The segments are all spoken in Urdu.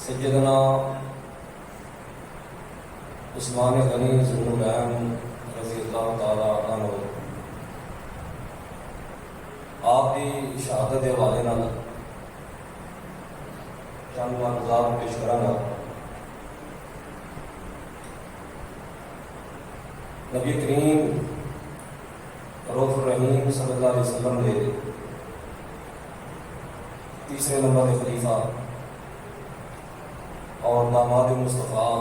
سیدنا عثمان غنی ذوالنورین رضی اللہ تعالی عنہ آپ کی شہادت کے حوالے نال چند ملحوظات پیش کراں. نبی کریم رؤوف الرحیم صلی اللہ علیہ وسلم کے تیسرے نمبر کے خلیفہ اور داماد مصطفیٰ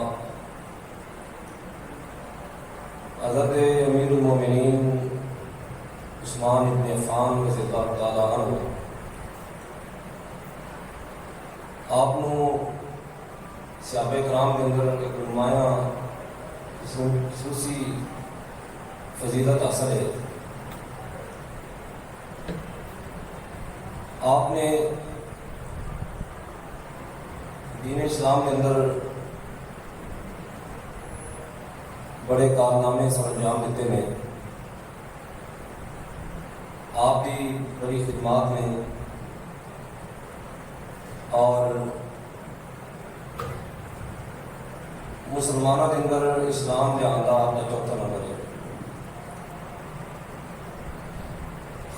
حضرت امیر المومنین عثمان بن عفان رضی اللہ تعالی عنہ آپ صحابہ کرام کے اندر ایک نمایاں خصوصی فضیلت حاصل ہے. آپ نے دین اسلام کے اندر بڑے کارنامے سر انجام دیتے ہیں. آپ کی بڑی خدمات میں اور مسلمانوں کے اندر اسلام کے آندہ آپ کا چوتھا نمبر ہے.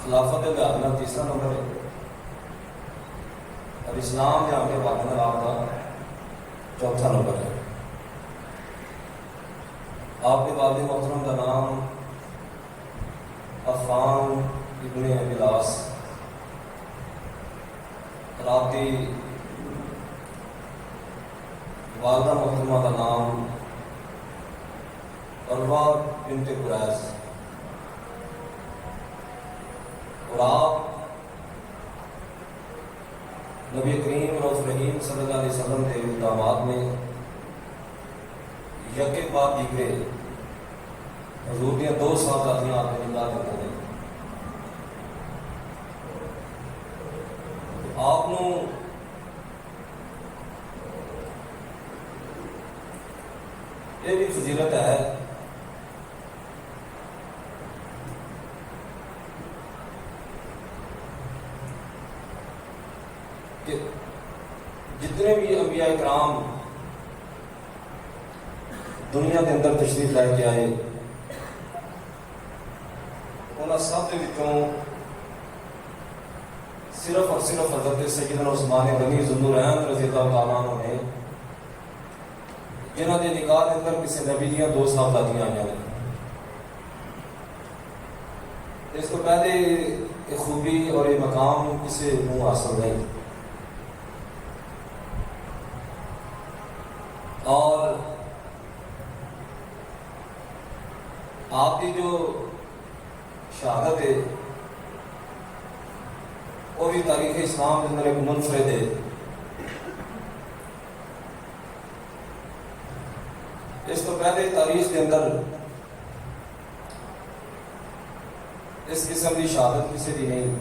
خلافت کے لحاظ میں تیسرا نمبر ہے اور اسلام کے آگے حوالے میں آپ کا چوتھا نمبر ہے. آپ کے والد محترم کا نام عفان ابن ابی العاص اور آپ کی والدہ محترمہ کا نام عروہ بنت قریظ اور آپ نبی کریم رؤوف الرحیم صلی اللہ علیہ وسلم کے داماد میں یکے بعد دیگرے حضور دیا 2 صحابیاں آپ نے نکاح دیتے ہیں. آپ یہ بھی فضیلت ہے کہ جتنے بھی انبیاء کرام دنیا کے اندر تشریف لے کے آئے انہاں سب کے وچوں صرف اور صرف حضرت سیدنا عثمان غنی ذوالنورین رضی اللہ تعالیٰ عنہ نے جنہاں کے نکاح کے اندر کسی نبی دیا 2 صحابیاں آئی ہیں. اس کو پہلے یہ خوبی اور یہ مقام کسی کو حاصل نہیں. اور آپ کی جو شہادت ہے وہ بھی تاریخ اسلام کے اندر ایک منفرد ہے. اس تو پہلے تاریخ کے اندر اس قسم کی شہادت کسی کی نہیں.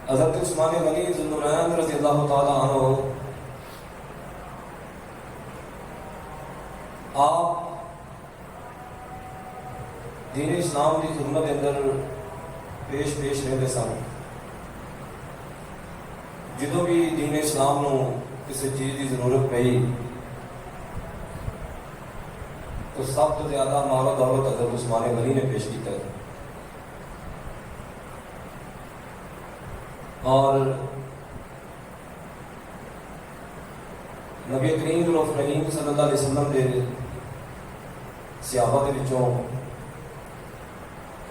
حضرت عثمان غنی ذوالنورین رضی اللہ تعالی عنہ آپ دین اسلام کی خدمت کے اندر پیش رہتے سن. جدوں بھی دین اسلام نو کسی چیز کی ضرورت پئی تو سب تو زیادہ مال و دولت حضرت عثمان غنی نے پیش کیتا ہے. اور نبی کریم رؤوف الرحیم صلی اللہ علیہ وسلم کے صحابہ کے وچوں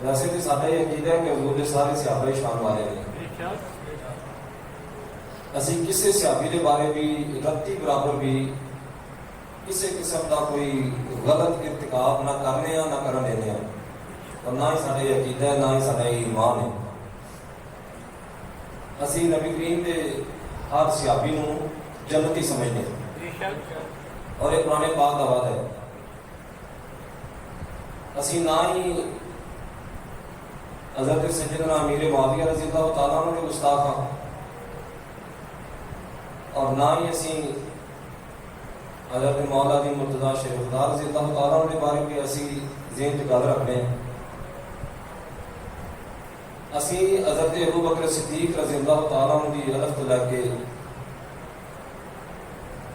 ویسے تو سارا یہ عقیدہ ہے کہ حضور کے سارے صحابہ ہی شان والے ہیں. اسی کسی صحابی کے بارے بھی رتی برابر بھی کسی قسم کا کوئی غلط ارتکاب نہ کرنے نہ کرن دینے ہیں اور نہ ہی سارا یہ عقیدہ ہے نہ ہی سارا یہ ایمان ہے. اسی نبی کریم کے ہر صحابی نو جنتی سمجھنے اور ایک قرآن پاک کا وعدہ ہے. اسی نہ ہی حضرت سیدنا امیر معاویہ رضی اللہ تعالیٰ عنہ کے گستاخ ہاں اور نہ ہی اسی حضرت مولا علی مرتضیٰ شیخ خدا رضی اللہ تعالیٰ عنہ کے بارے میں اسی ذہن گل رکھنے ہیں. اسی حضرت ابو بکر صدیق رضی اللہ تعالیٰ عنہ کی علف تو لے کے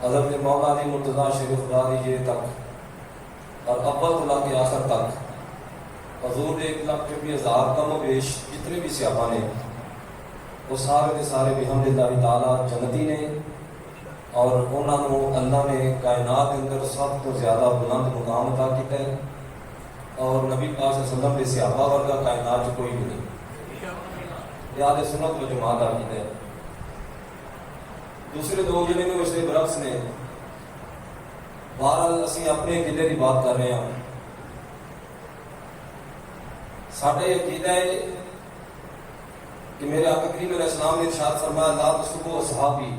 حضرت مولا علی مرتضیٰ شریف داری تک اور اول تو لے کے آخر تک حضور 1,24,000 کم و بیش جتنے بھی صحابہ نے وہ سارے کے سارے بحمدللہ تعالیٰ جنتی نے، اور انہوں نے اللہ نے کائنات کے اندر سب تو زیادہ بلند مقام عطا کیتا ہے، اور نبی پاک صلی اللہ علیہ وسلم کے صحابہ ورگا کائنات کوئی بھی نہیں، یاد سنت و جماعت آ کیتا ہے۔ دوسرے دو جنے نے اس کے برعکس نے۔ بہرحال اسی اپنے قلعے کی بات کر رہے ہیں۔ ساڈے عقیدہ ہے کہ میرے آقا کریم علیہ السلام نے ارشاد فرمایا لا تسبوا اصحابی،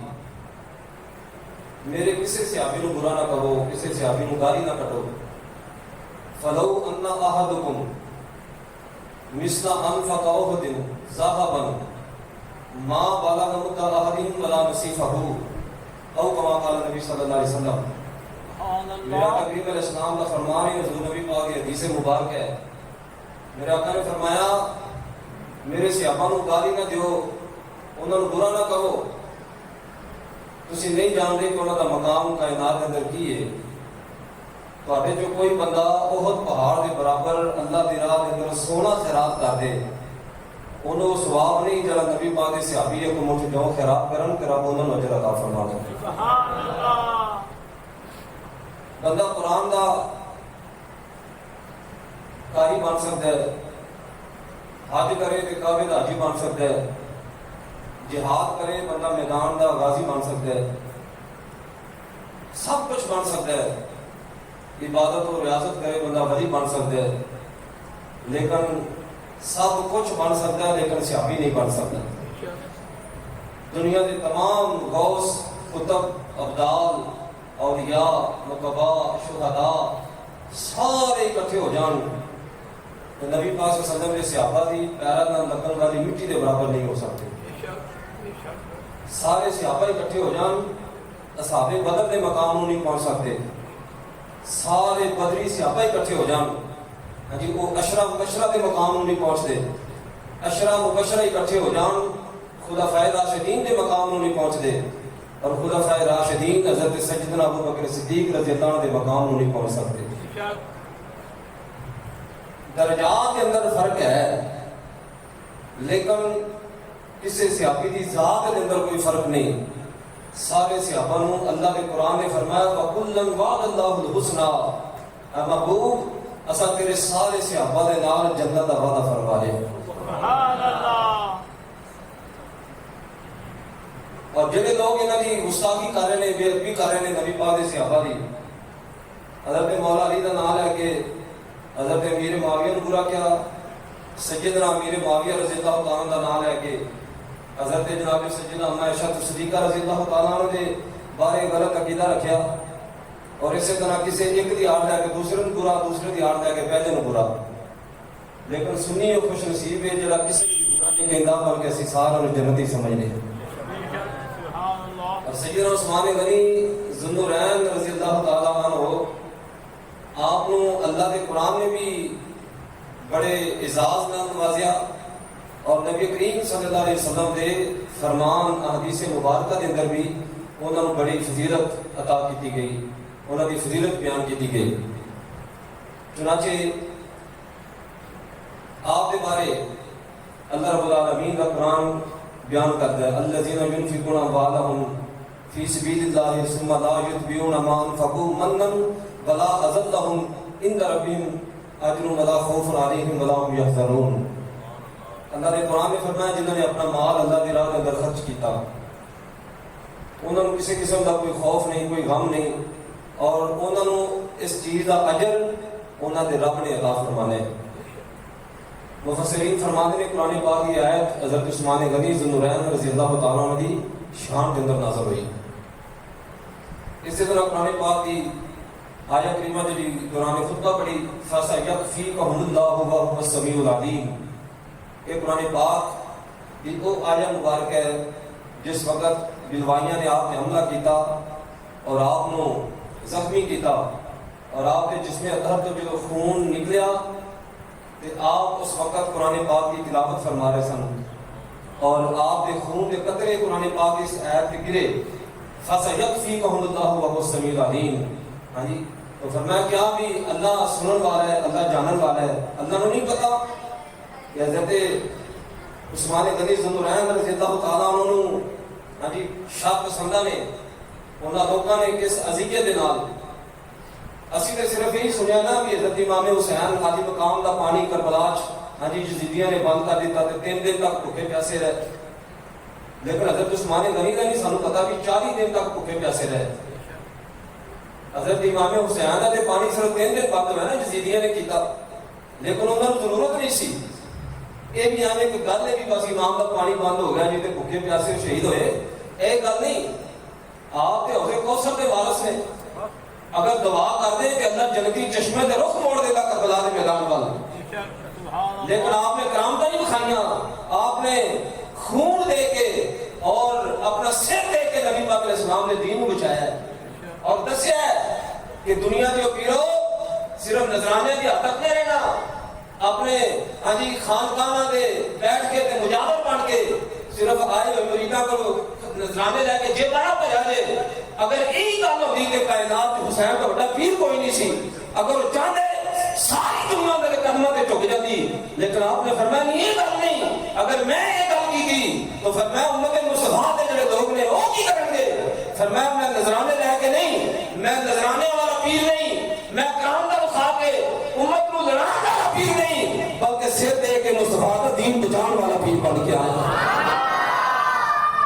میرے کسی صحابی نو برا نہ کہو، کسی صحابی نو گالی نہ کٹو۔ فلو ان احدکم مثل انفق احد ذهبا ما بلغ مد احدهم ولا نصیفہ او کما قال نبی صلی اللہ علیہ وسلم۔ میرے آقا کریم علیہ السلام کا فرمان ہے، حضور نبی پاک کی حدیث مبارک ہے، میرے آقا نے فرمایا میرے صحابہ نو گالی نہ دیو، انہوں نے برا نہ کہو، تسی نہیں جانتے کہ انہوں کا مقام کائنات کے اندر کی ہے۔ تواڈے جو کوئی بندہ احد پہاڑ کے برابر اللہ دی راہ کے اندر سونا خیرات کر دے، انہوں ثواب نہیں جڑا نبی پاک کے صحابی ہے کو مجھ جو خیرات کرن کہ رب انہوں نے اجر عطا فرما دے۔ سبحان اللہ۔ بندہ قرآن دا قاری بن سکتا ہے، حج کرے تو کعبے دا حاجی بن سکتا ہے، جہاد کرے بندہ میدان دا غازی بن سکتا ہے، سب کچھ بن سکتا ہے، عبادت و ریاضت کرے بندہ ولی بن سکتا ہے، لیکن سب کچھ بن سکتا ہے لیکن صحابی نہیں بن سکتا۔ دنیا کے تمام غوث، قطب، ابدال، اولیاء، نقباء، شہداء سارے اکٹھے ہو جان تو نبی پاک صلی اللہ علیہ وسلم کے صحابہ دی پیرا نہ لگن والی مٹی کے برابر نہیں ہو سکتے۔ سارے صحابہ اکٹھے ہو جان اصحاب بدر کے مقام نہیں پہنچ سکتے، سارے بدری صحابہ اکٹھے ہو جان جی وہ اشرا مبشرہ کے مقام نہیں پہنچتے، اشرا مبشرہ اکٹھے ہو جان خلفائے راشدین کے مقام نہیں پہنچتے، اور خلفائے راشدین حضرت سیدنا ابو بکر صدیق رضی اللہ عنہ کے مقام نہیں پہنچ سکتے۔ درجات کے اندر فرق ہے لیکن کسی صحابی کی ذات کے اندر کوئی فرق نہیں۔ سارے صحابہ نو اللہ کے قرآن نے فرمایا وَكُلًّا وَعَدَ اللَّهُ الْحُسْنَى، اے محبوب اسا تیرے سارے صحابہ دے نال جنت دا وعدہ فرما لے۔ سبحان اللہ۔ اور جڑے لوگ انہاں دی گستاخی کر رہے ہیں، بے ادبی کر رہے ہیں نبی پاک دے صحابہ دی، حضرت مولا علی دا نام لے کے حضرت امیر معاویہ نے برا کیا، سیدنا امیر معاویہ رضی اللہ تعالیٰ عنہ دا نام لے کے حضرت جناب سیدنا اما عائشہ صدیقہ رضی اللہ تعالیٰ عنہ دے بارے غلط عقیدہ رکھیا، اور اسی طرح کسی ایک دی آڑ لے کے دوسرے نو برا، دوسرے دی آڑ لے کے پہلے نو برا۔ لیکن سنی و خوش نصیب ہے جڑا کسی بھی برا نہیں کہندا بلکہ اسی سارے جنتی سمجھنے۔ اور سیدنا عثمان غنی ذوالنورین رضی اللہ تعالیٰ عنہ آپ نو اللہ کے قرآن نے بھی بڑے اعزاز نال نوازیا، اور نبی کریم صلی اللہ علیہ وسلم دے فرمان احادیث مبارکہ دے اندر بھی انہوں نے بڑی فضیلت عطا کی گئی، انہوں کی فضیلت بیان کی گئی۔ چنانچہ آپ کے بارے اللہ رب العالمین کا قرآن بیان کرتا ہے الذین ينفقون اموالهم فی سبیل اللہ ثم لا یتبعون ما انفقوا منا ولا اذى لهم عند ربهم اجر ولا خوف علیہم ولا هم يحزنون۔ اللہ نے قرآن میں فرمایا جنہوں نے اپنا مال اللہ کی راہ کے اندر خرچ کیتا انہوں نے کسی قسم کا کوئی خوف نہیں، کوئی غم نہیں، اور انہوں نے اس چیز کا اجر انہوں نے رب نے عطا فرمانے۔ مفسرین فرماتے ہیں قرآن پاک کی آیت حضرت عثمان غنی ذوالنورین رضی اللہ تعالیٰ عنہ کی شان کے اندر نازل ہوئی۔ اسی طرح قرآن پاک کی آیت کریمہ جی قرآن خطبہ پڑھی فَسَيَكْفِيكَهُمُ اللَّهُ وَهُوَ السَّمِيعُ الْعَلِيمُ، یہ قرآن پاک یہ وہ آیت مبارک ہے جس وقت بلوائیاں نے آپ نے حملہ کیتا اور آپ نو زخمی کیتا اور آپ کے جسم اطہر تو جو خون نکلیا کہ آپ اس وقت قرآن پاک کی تلاوت فرما رہے سن اور آپ کے خون کے قطرے قرآن پاک اس آیت پہ گرے فَسَيَكْفِيكَهُمُ اللَّهُ وَهُوَ السَّمِيعُ الْعَلِيمُ. ہاں جی تو فرمایا کیا بھی اللہ سنن والا ہے، اللہ جانن والا ہے؟ اللہ کو نہیں پتا کہ حضرت عثمان غنی ذوالنورین رضی اللہ تعالیٰ عنہ ہاں جی شاہ پسندہ نے انہاں لوگوں نے کس اذیت دے نال اسی نے صرف یہی سنیا نا کہ حضرت امام حسین عالی مقام دا پانی کربلا ہاں جی یزیدیاں نے بند کر دیتا تے 3 دن تک بھوکے پیاسے رہے، لیکن حضرت عثمان غنی کا نہیں سانو پتا کہ 40 دن تک بھوکے پیاسے رہے. حضرت امام حسین دا تے پانی صرف 3 دن بند ہویا نا یزیدیاں نے کیتا، لیکن انہاں نوں ضرورت نہیں سی. یہ بھی آنے کہ گل ہے بھی بس امام دا پانی بند ہو گیا جی تے بھوکے پیاسے شہید ہوئے، اے گل نہیں. آپ تے حوض کوثر دے وارث نے، اگر دعا کر دیں کہ اللہ جنتی چشمے دے رخ موڑ دے گا کربلا دے میدان والا، لیکن آپ نے کرامتیں نہیں دکھائیاں، آپ نے خون دے کے اور اپنا سر دے کے نبی پاک علیہ السلام نے دین کو بچایا ہے اور دسیا ہے کہ دنیا جو پیرو صرف نذرانے کی حد تک نہیں رہنا، اپنے ہاں جی خانقاہاں دے بیٹھ کے تے مجاور بن کے صرف آئے ہوئے مریداں کو نذرانے لے کے جے بڑا پجا دے. اگر یہی گل ہوتی کہ کائنات حسین کا بڑا پیر کوئی نہیں سی، اگر وہ چاہتے ساری دنیا میرے قدموں پہ جھک جاتی، لیکن آپ نے فرمایا نہیں یہ گل نہیں. اگر میں یہ گل کی تھی تو فرمایا امت مصطفیٰ کے جڑے لوگ نے وہ کی کریں گے؟ فرمایا میں نذرانے لے کے نہیں، میں نذرانے والا پیر نہیں، میں کرامت دکھا کے امت کو لڑانے والا پیر نہیں، بلکہ سر دے کے مصطفیٰ کا دین بچانے والا پیر بن کے آیا.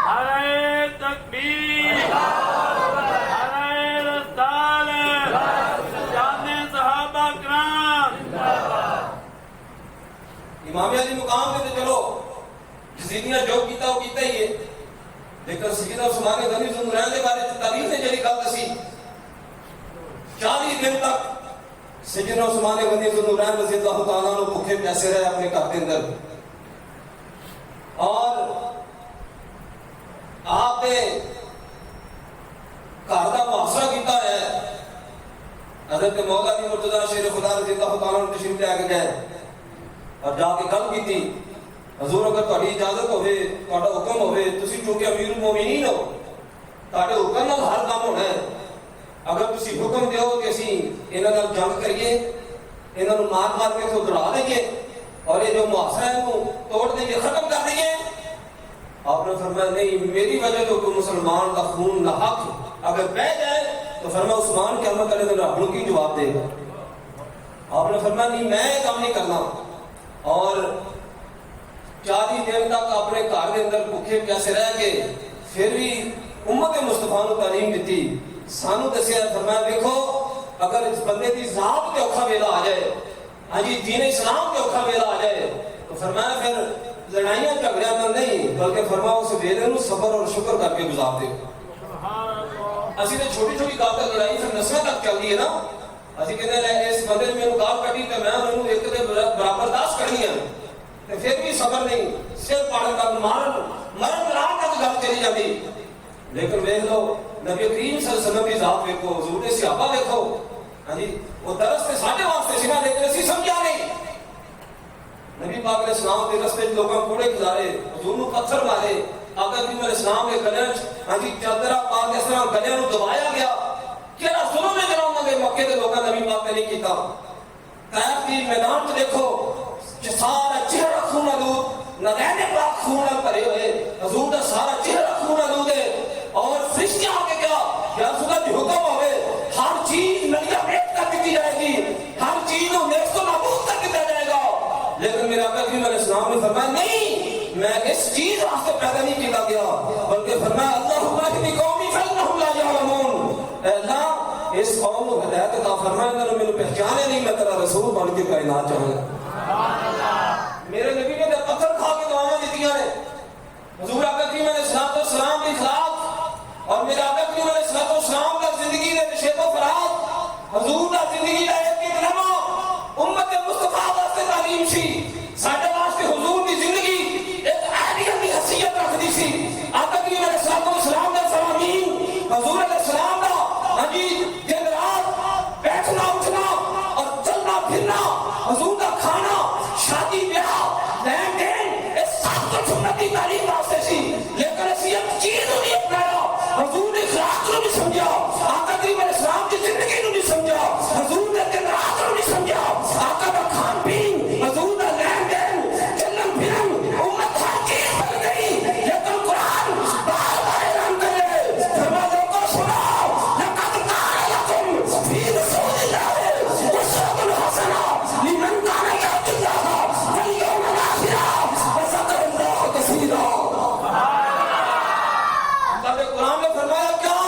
نعرہ تکبیر، نعرہ رسالت، جان صحابہ کرام. امام علی مقام پہ تو چلو یزیدیاں جو کیتا وہ کیتا ہی ہے، لیکن سیدنا عثمان غنی ذوالنورین کے بارے تاریخ نے جڑی گل دسی 40 دن تک سیدنا عثمان غنی ذوالنورین رضی اللہ تعالیٰ عنہ بھوکے پیاسے رہے اپنے گھر کے اندر. اور آپ نے گھر کا محاصرہ کیتا ہے. حضرت مولا علی مرتضیٰ شیر خدا رضی اللہ تعالیٰ عنہ تشریف لے کے گئے اور جا کے گل کی تھی، حضور اگر تہاڈی اجازت ہوے، تہاڈا حکم ہوے، تسی چونکہ امیر المومنین ہو، تہاڈے حکم نال ہر کام ہونا ہے. اگر تسی حکم دیو کہ اسی انہاں نال جنگ کریے، انہاں نوں مار مار کے تو دڑا دئیے اور یہ جو محاصرہ ہے وہ توڑ دئیے، ختم کر دئیے. آپ نے فرمایا نہیں، میری وجہ تو کوئی مسلمان کا خون ناحق اگر بہ جائے تو فرمایا عثمان قیامت والے دن رب نوں کی جواب دے گا. آپ نے فرمایا نہیں میں یہ کام نہیں کرنا. اور 40 دن تک اپنے گھر کے اندر بھوکے پیاسے رہ کے پھر بھی امت مصطفیٰ کو تعلیم دیتی، سانو دسیا. فرمایا دیکھو اگر اس بندے کی ذات کے اوکھا ویلا آ جائے، ہاں جی دین اسلام کے اوکھا ویلا آ جائے تو فرمایا پھر لڑائیاں جھگڑیاں میں نہیں، بلکہ فرمایا اس ویلے نوں صبر اور شکر کر کے گزار دے. اسی نے چھوٹی چھوٹی گل تے لڑائی پھر نسلیں تک چلتی ہے نا. اسی کہتے ہیں اس بندے نے میرے گال کٹی تو میں انہوں ایک دے برابر داس کرنی ہے، تو پھر بھی صبر نہیں، سر پاڑ کر مرن رات تک گل چلی جاتی. لیکن دیکھ لو نبی کریم صلی اللہ علیہ وسلم کی ذات دیکھو، حضور کے صحابہ دیکھو، ہاں جی وہ درس تے ساڈے واسطے سی نا، لیکن اسی سمجھا نہیں. نبی پاک علیہ السلام کے رستے لوگوں کوڑے گزارے، حضور نوں پتھر مارے، آقا کریم علیہ السلام کے گلے ہاں جی چادر پا کے اس طرح گلے نوں دبایا گیا. کہڑا ظلم ہے جناب انہاں دے مکے دے لوکاں نبی پاک نے نہیں کیتا. طائف کے میدان تے دیکھو سارا چہرہ خون آلود، نگین پاک خون نال بھرے ہوئے، حضور دا سارا چہرہ خون آلود ہے. اور فرشتے آ کے کیا یا رسول اللہ حکم ہوئے ہر چیز نلیہ بیٹ کر دی جائے گی، ہر چیز کو نیست و نابود کر دیا جائے گا. لیکن میرے آقا کریم علیہ السلام نے فرمایا نہیں، میں اس چیز واسطے پیدا نہیں کیا گیا، بلکہ فرمایا اللہم اہدی قومی فانہم لا یعلمون. اے اللہ اس قوم کو ہدایت عطا فرما، انہوں نے مجھے پہچانے نہیں، میں تیرا رسول بن کے کائنات چاہوں گا. میرے نبی نے پتھر کھا کے دعائیں دیتیاں نے. حضور آقا کریم علیہ السلام کے خلاف اور میرے آقا کریم علیہ السلام کا زندگی نے نشیب و فرات، حضور کا زندگی کا ایک لمحہ امت مصطفیٰ واسطے تعلیم سی. ساڈے واسطے حضور کی زندگی ایک اہمیت کی حیثیت رکھتی سی. آقا کریم علیہ السلام کا فرامین، حضور علیہ السلام کا ہاں جی دن رات بیٹھنا اٹھنا اور چلنا پھرنا، حضور کا کھانا لین دین اس سب کو سنتی تعلیم واسطے سی، لیکن اسی ایک چیز نہیں اپنایا، حضور نے اخلاق کو نہیں سمجھا، آقا کریم علیہ السلام کی زندگی کو نہیں سمجھا، حضور نے دن رات کو نہیں سمجھا، آقا کا کھان پین، حضور کا لین دین، چلن پھرن، امت ہر چیز بن گئی، لیکن قرآن بار بار اعلان کرے، فرما لوگوں سنو، لقد کان لکم فی رسول اللہ اسوۃ حسنہ لمن کان یرجو اللہ والیوم الاخر وذکر اللہ کثیرا۔ اللہ قرآن نے فرمایا کیا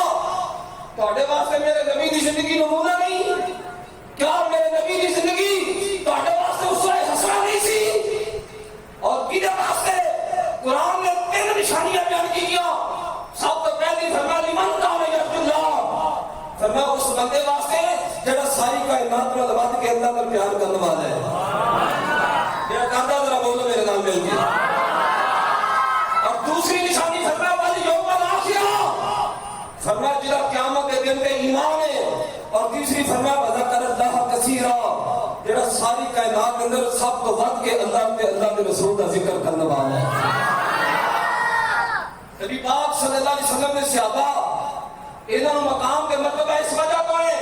تواڈے واسطے میرے نبی دی زندگی نمونہ نہیں؟ کیا میرے نبی دی زندگی تواڈے واسطے اسوہ حسنہ نہیں سی؟ اور کدے واسطے قرآن نے 3 نشانیاں بیان کی کیا؟ سب تو پہلی فرمایا لمن کان یرجو اللہ، فرمایا اس بندے واسطے جڑا ساری کائنات نال ود کے اللہ پر پیار کرنے والا ہے، میرا کہتا ذرا بولو میرے نام مل کے۔ اور دوسری نشانی فرمایا والیوم الاخر، فرمایا جڑا قیامت کے دن پہ ایمان ہے، اور تیسری فرمایا وذکر اللہ کثیرا، جڑا ساری کائنات کے اندر سب تو ود کے اللہ کے رسول کا ذکر کرنے والا ہے۔ نبی پاک صلی اللہ علیہ وسلم نے صحابہ انہوں مقام کے مرتبہ اس وجہ تو ہے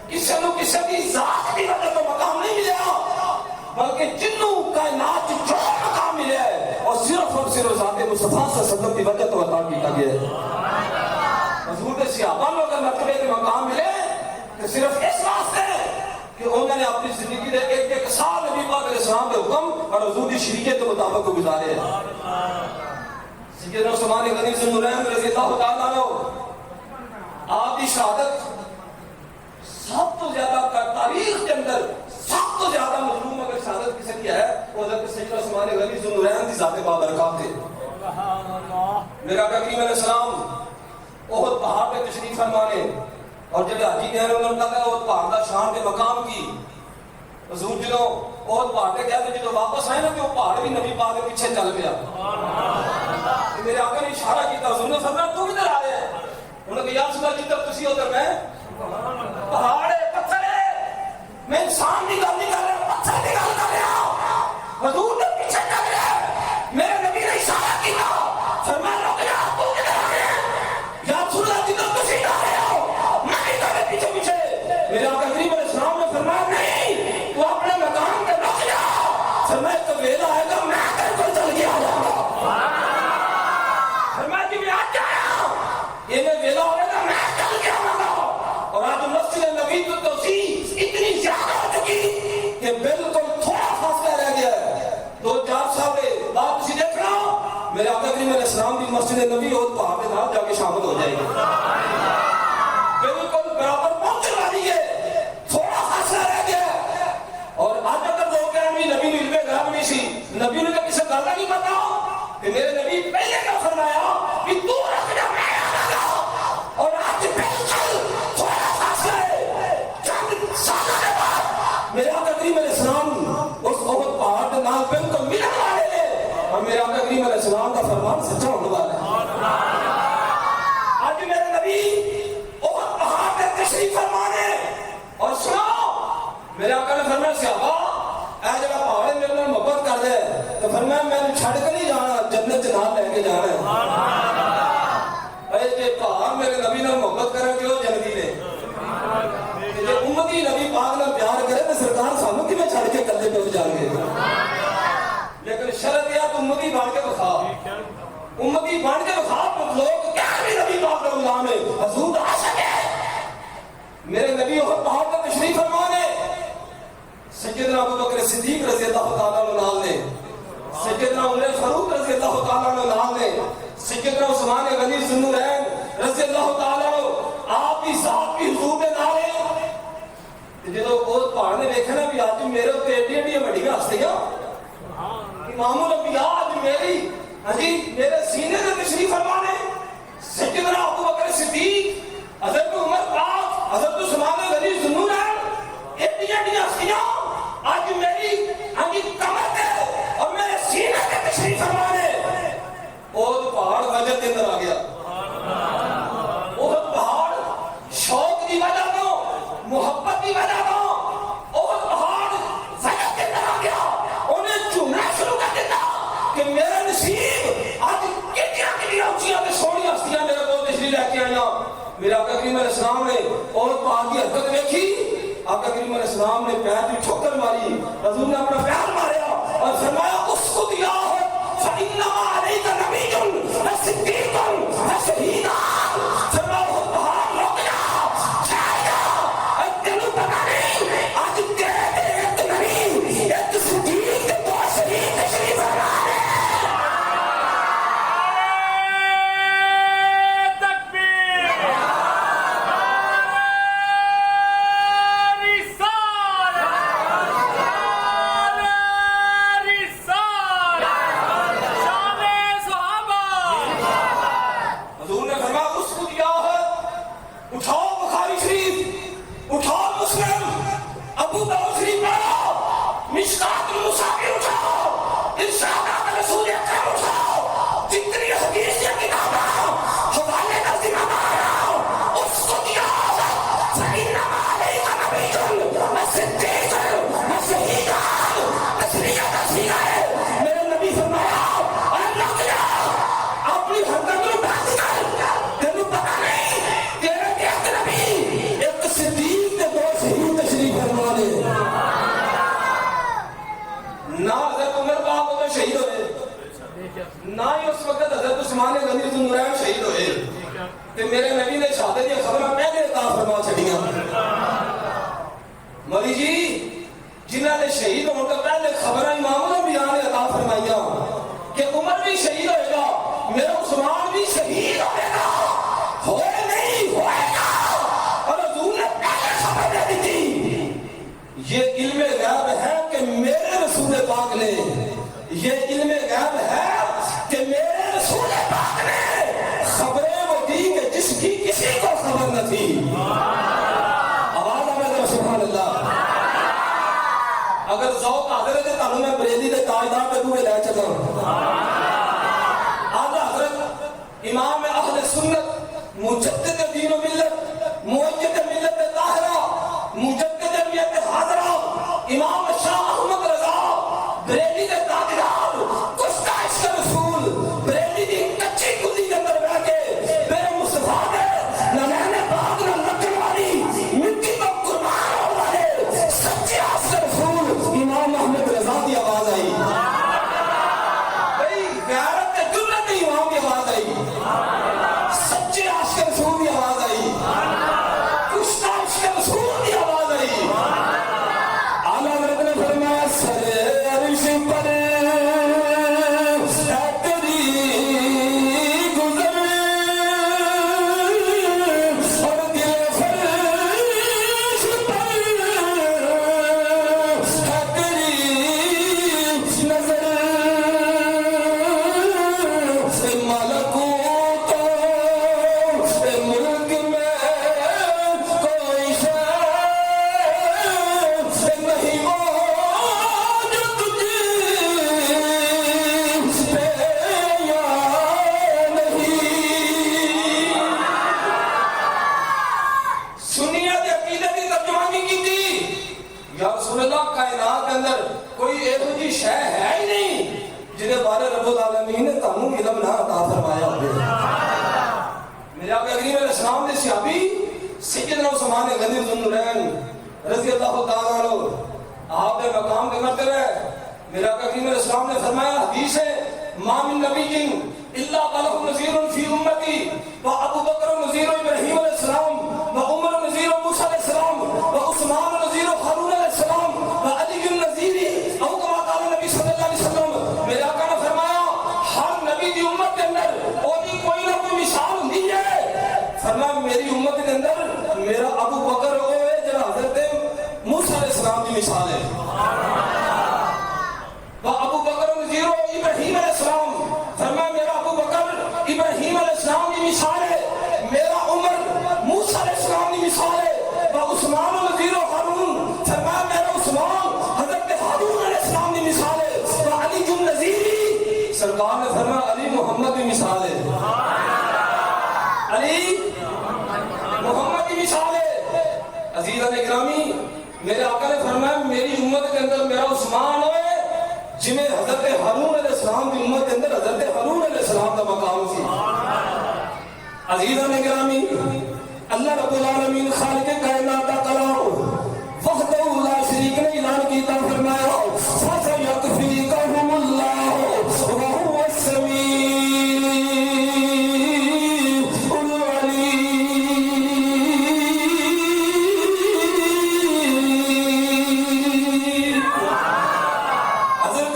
کسی نو کسی کی ذات کی وجہ تو مقام نہیں ملیا، بلکہ جنوں کائنات جو مقام ملے ہے اور صرف ذات مصطفیٰ صلی اللہ علیہ وسلم کی وجہ تو عطا کیا گیا ہے۔ حضور کے صحابہ میں اگر مرتبے کے مقام ملے تو صرف اس واسطے کہ انہوں نے اپنی زندگی کے ایک سال نبی پاک علیہ السلام کے حکم اور حضور کی شریعت کے مطابق کو گزارے ہیں۔ سیدنا عثمان غنی ذو النورین رضی اللہ تعالیٰ عنہ آپ کی شہادت سب تو زیادہ تاریخ کے اندر سب تو زیادہ مظلوم اگر شہادت کسی کی ہے وہ حضرت سیدنا عثمان غنی ذو النورین کی ذات بابرکات تھے۔ میرا آقا کریم علیہ السلام احد پہاڑ پہ تشریف فرمانے اور جب حاجی نے انہوں نے کہا احد پہاڑ کا شان کے مقام کی، حضور جنہوں احد پہاڑ پہ گیا تو جب واپس آئے نا کہ وہ پہاڑ بھی نبی پاک کے پیچھے چل گیا۔ میرے آقا نے اشارہ کیا، حضور نے فرمایا تو کدھر آ رہے ہیں؟ انہوں نے کہا یا رسول اللہ جدھر تسی ادھر میں پہاڑ ہے، پتھر ہے، میں انسان کی گل نہیں کر رہا، پتھر کی گل کر رہا۔ حضور نے پیچھے چل رہا ہے، میرے نبی نے اشارہ کیا، فرمایا رک جا، تو کدھر آ رہے ہیں؟ یا رسول اللہ جدھر تسی جا رہے ہو میں نہیں کر رہے پیچھے پیچھے۔ میرے آقا کریم علیہ السلام نے فرمایا نہیں، تو اپنے مقام پہ رک جا، فرمایا تو ویلا آئے گا میں تیرے کو چل کے آ جاؤں گا۔ فرمایا کہ میں آج آیا، یہ میں ویلا ہوئے گا میں چل کے آؤں گا۔ اور آج مسجد نبی تو توسیع اتنی زیادہ ہو چکی کہ بالکل تھوڑا فاصلہ رہ گیا ہے، 2-4 سال بعد تسی دیکھ رہا میرے آقا کریم علیہ السلام کی مسجد نبی اور پہاڑ پہ نام جا کے شامل ہو جائے گی، بالکل برابر پہنچنے والی ہے، تھوڑا فاصلہ رہ گیا ہے۔ اور آج اگر لوگ کہیں گے نبی نے علم غیب نہیں سی، نبی نے تو کسی گل نہیں پتا کہ میرے نبی پہلے کیا فرمایا کہ تو رکھ جا میں آ گا، اور آج بالکل تھوڑا فاصلہ ہے، چند سالوں کے بعد میرے آقا کریم علیہ السلام اس احد پہاڑ کے نام بالکل ملنے والے ہیں، اور میرے آقا کریم علیہ السلام کا فرمان سچا ہونے والا ہے۔ آج میرے نبی احد پہاڑ پہ تشریف فرمانے اور سنو میرے آقا نے فرمایا صحابہ اے جگہ پہاڑ میرے نال محبت کر دے تو فرمایا میں چھڑ کے نہیں جانا، جنت نال لے کے جانا ہے۔ اے جے پہاڑ میرے نبی نال محبت کرے کہ وہ جنتی نے، جے امتی نبی پاک نال پیار کرے تو سرکار سانو کیویں چھڑ کے کلے پہ جان گے؟ لیکن شرط یہ تو امتی بن کے بخا، امتی بن کے بخا، لوگ کیا بھی نبی پاک کا غلام ہے، حضور عاشق ہے۔ میرے نبی احد پہاڑ پر تشریف فرمانے سیدنا ابوبکر صدیق رضی اللہ تعالیٰ عنہ نے، سیدنا عمر فاروق رضی اللہ تعالیٰ عنہ نے، سیدنا عثمان غنی ذو النورین رضی اللہ تعالیٰ عنہ آپ کی ذات کی حضور کے نالے جدو احد پہاڑ نے دیکھا نا بھی آج میرے اتنے ایڈی ایڈی بڑیاں ہستیاں امام الانبیاء آج میرے سینے سے تشریف فرمانے، سیدنا ابوبکر صدیق، حضرت عمر پاک، حضرت عثمان غنی ذو النورین ایڈی ایڈی ہستیاں آج میری کمر پہ اور میرے سینے سے تشریف فرمانے۔ احد پہاڑ وجہ کے اندر آ گیا، احد پہاڑ شوق کی وجہ تو، محبت کی وجہ تو احد پہاڑ وجہ کے اندر آ گیا۔ السلام نے پیر کی ٹھوکر ماری، حضور نے اپنا پیر ماریا اور فرمایا اس کو دیا فَإِنَّمَا عَلَيْكَ نَبِيٌّ وَصِدِّيقٌ وَشَهِيدٌ، فرمایا وہ باہر رک جا، جائے گا، تینوں پتا نہیں آج تیرے ایک نبی ایک صدیق دو شہید تشریف فرما رہے ہیں۔ نہ ہی اس وقت حضرت عثمان غنی ذوالنورین شہید ہوئے تے میرے نبی نے شہادت دی خبراں پہلے عطا فرما چھڑیاں۔ مولی جی جنہاں نے شہید ہون تو پہلے خبراں امام نے بیان عطا فرمائیاں کہ عمر بھی شہید ہوئے گا، میرا عثمان بھی شہید ہوئے گا، ہوئے نہیں ہوئے گا، اور حضور نے پہلے خبر دے دی تھی۔ یہ علم غیب ہے کہ میرے رسول پاک نے، یہ علم غیب ہے کہ میرے رسول پاک نے خبریں وہ دی کہ جس کی کسی کو خبر نہ تھی۔ آواز آواز سبحان اللہ۔ اگر ذوق حضرت تعلیم میں بریلی دے تاجدار پہ دوے لے چلا آج حضرت امام اہل سنت مجدد دین و ملت معید ملت طاہرہ مجدد ملت حاضرہ امام شاہ احمد رضا بریلی دے تاجدار کچھ کا عشق رسول بریلی دی کچی کلی کے اندر بیٹھ کے میرے مصطفیٰ دے نمین پاک نہ لکن والی مٹی کو قربان ہو والے سچے عشق رسول امام احمد رضا دی آواز آئی بھئی غیرت کے جنت دی امام کی آواز آئی سچے عشق رسول دی آواز آئی کچھ کا عشق رسول دی آواز آئی۔ اعلیٰ حضرت نے فرمایا سرے عرش پر رضی اللہ تعالیٰ عنہ آپ نے مقام کے مرتے رہے میرا کریم الاسلام نے فرمایا حدیث ہے ما من نبی الا قلہ نذیر فی امتی و ابو بکر نذیر ابراہیم علیہ السلام و عمر نذیر موسیٰ علیہ السلام و عثمان نذیر ہارون علیہ السلام و علی النذیر او کما قال نبی صلی اللہ علیہ وسلم میرا آقا نے فرمایا ہر نبی دی امت کے اندر اور کوئی نہ کوئی مثال ہوندی ہے فرمایا میری امت کے اندر میرا ابو بکر حضرت موسیٰ علیہ السلام کی مثال ہے ابو بکر نذیر ابراہیم علیہ السلام فرمایا میرا ابو بکر ابراہیم علیہ السلام کی مثال ہے میرا عمر موسیٰ علیہ السلام کی مثال ہے عثمان نذیر ہارون فرمایا میرا عثمان حضرت ہارون علیہ السلام کی مثال ہے علی النذیر سرکار نے فرمایا علی محمد کی مثال ہے علی محمد کی مثال ہے۔ عزیزان اکرامی میرے آقا نے فرمایا میری امت کے اندر میرا عثمان ہوئے جنہیں حضرت ہارون علیہ السلام کی امت کے اندر حضرت ہارون علیہ السلام کا مقام سی۔ عزیزان اکرامی اللہ رب العالمین خالق کائنات کا کلام وحدہ لا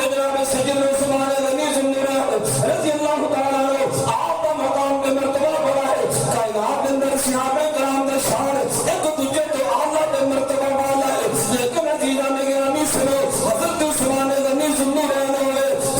جناب سید عثمان غنی رضی اللہ تعالیٰ عنہ آپ کا مقام کے مرتبہ بڑا ہے کائنات کے اندر صحابہ کرام کا شان ایک دوسرے تو اعلیٰ کے مرتبہ والا ہے لیکن عزیزان گرامی سنو حضرت عثمان غنی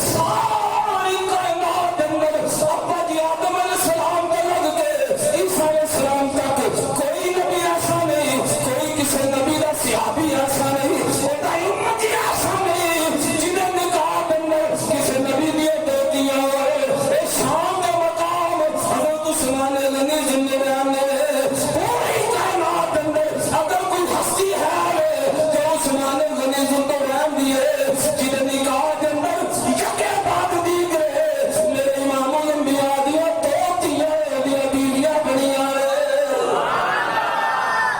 ساری کائنات کے اندر ابا جی آدم علیہ السلام کے لگ کے عیسیٰ علیہ السلام تک کوئی نبی ایسا نہیں کوئی کسی نبی کا صحابی ایسا نہیں کوئی امتی ایسا نہیں جنہیں نکاح کے اندر کسی نبی دیے دیتیاں ہوئے شام کا مقام حضرت عثمان غنی زندہ رہنے پوری کائنات کے اندر اگر کوئی ہستی ہے تو عثمان غنی زندہ رہن دیے جنہیں نکاح کے اندر یکے بات دی گئے میرے امام الانبیاء دیا توتیاں دیا بیویاں بنیاں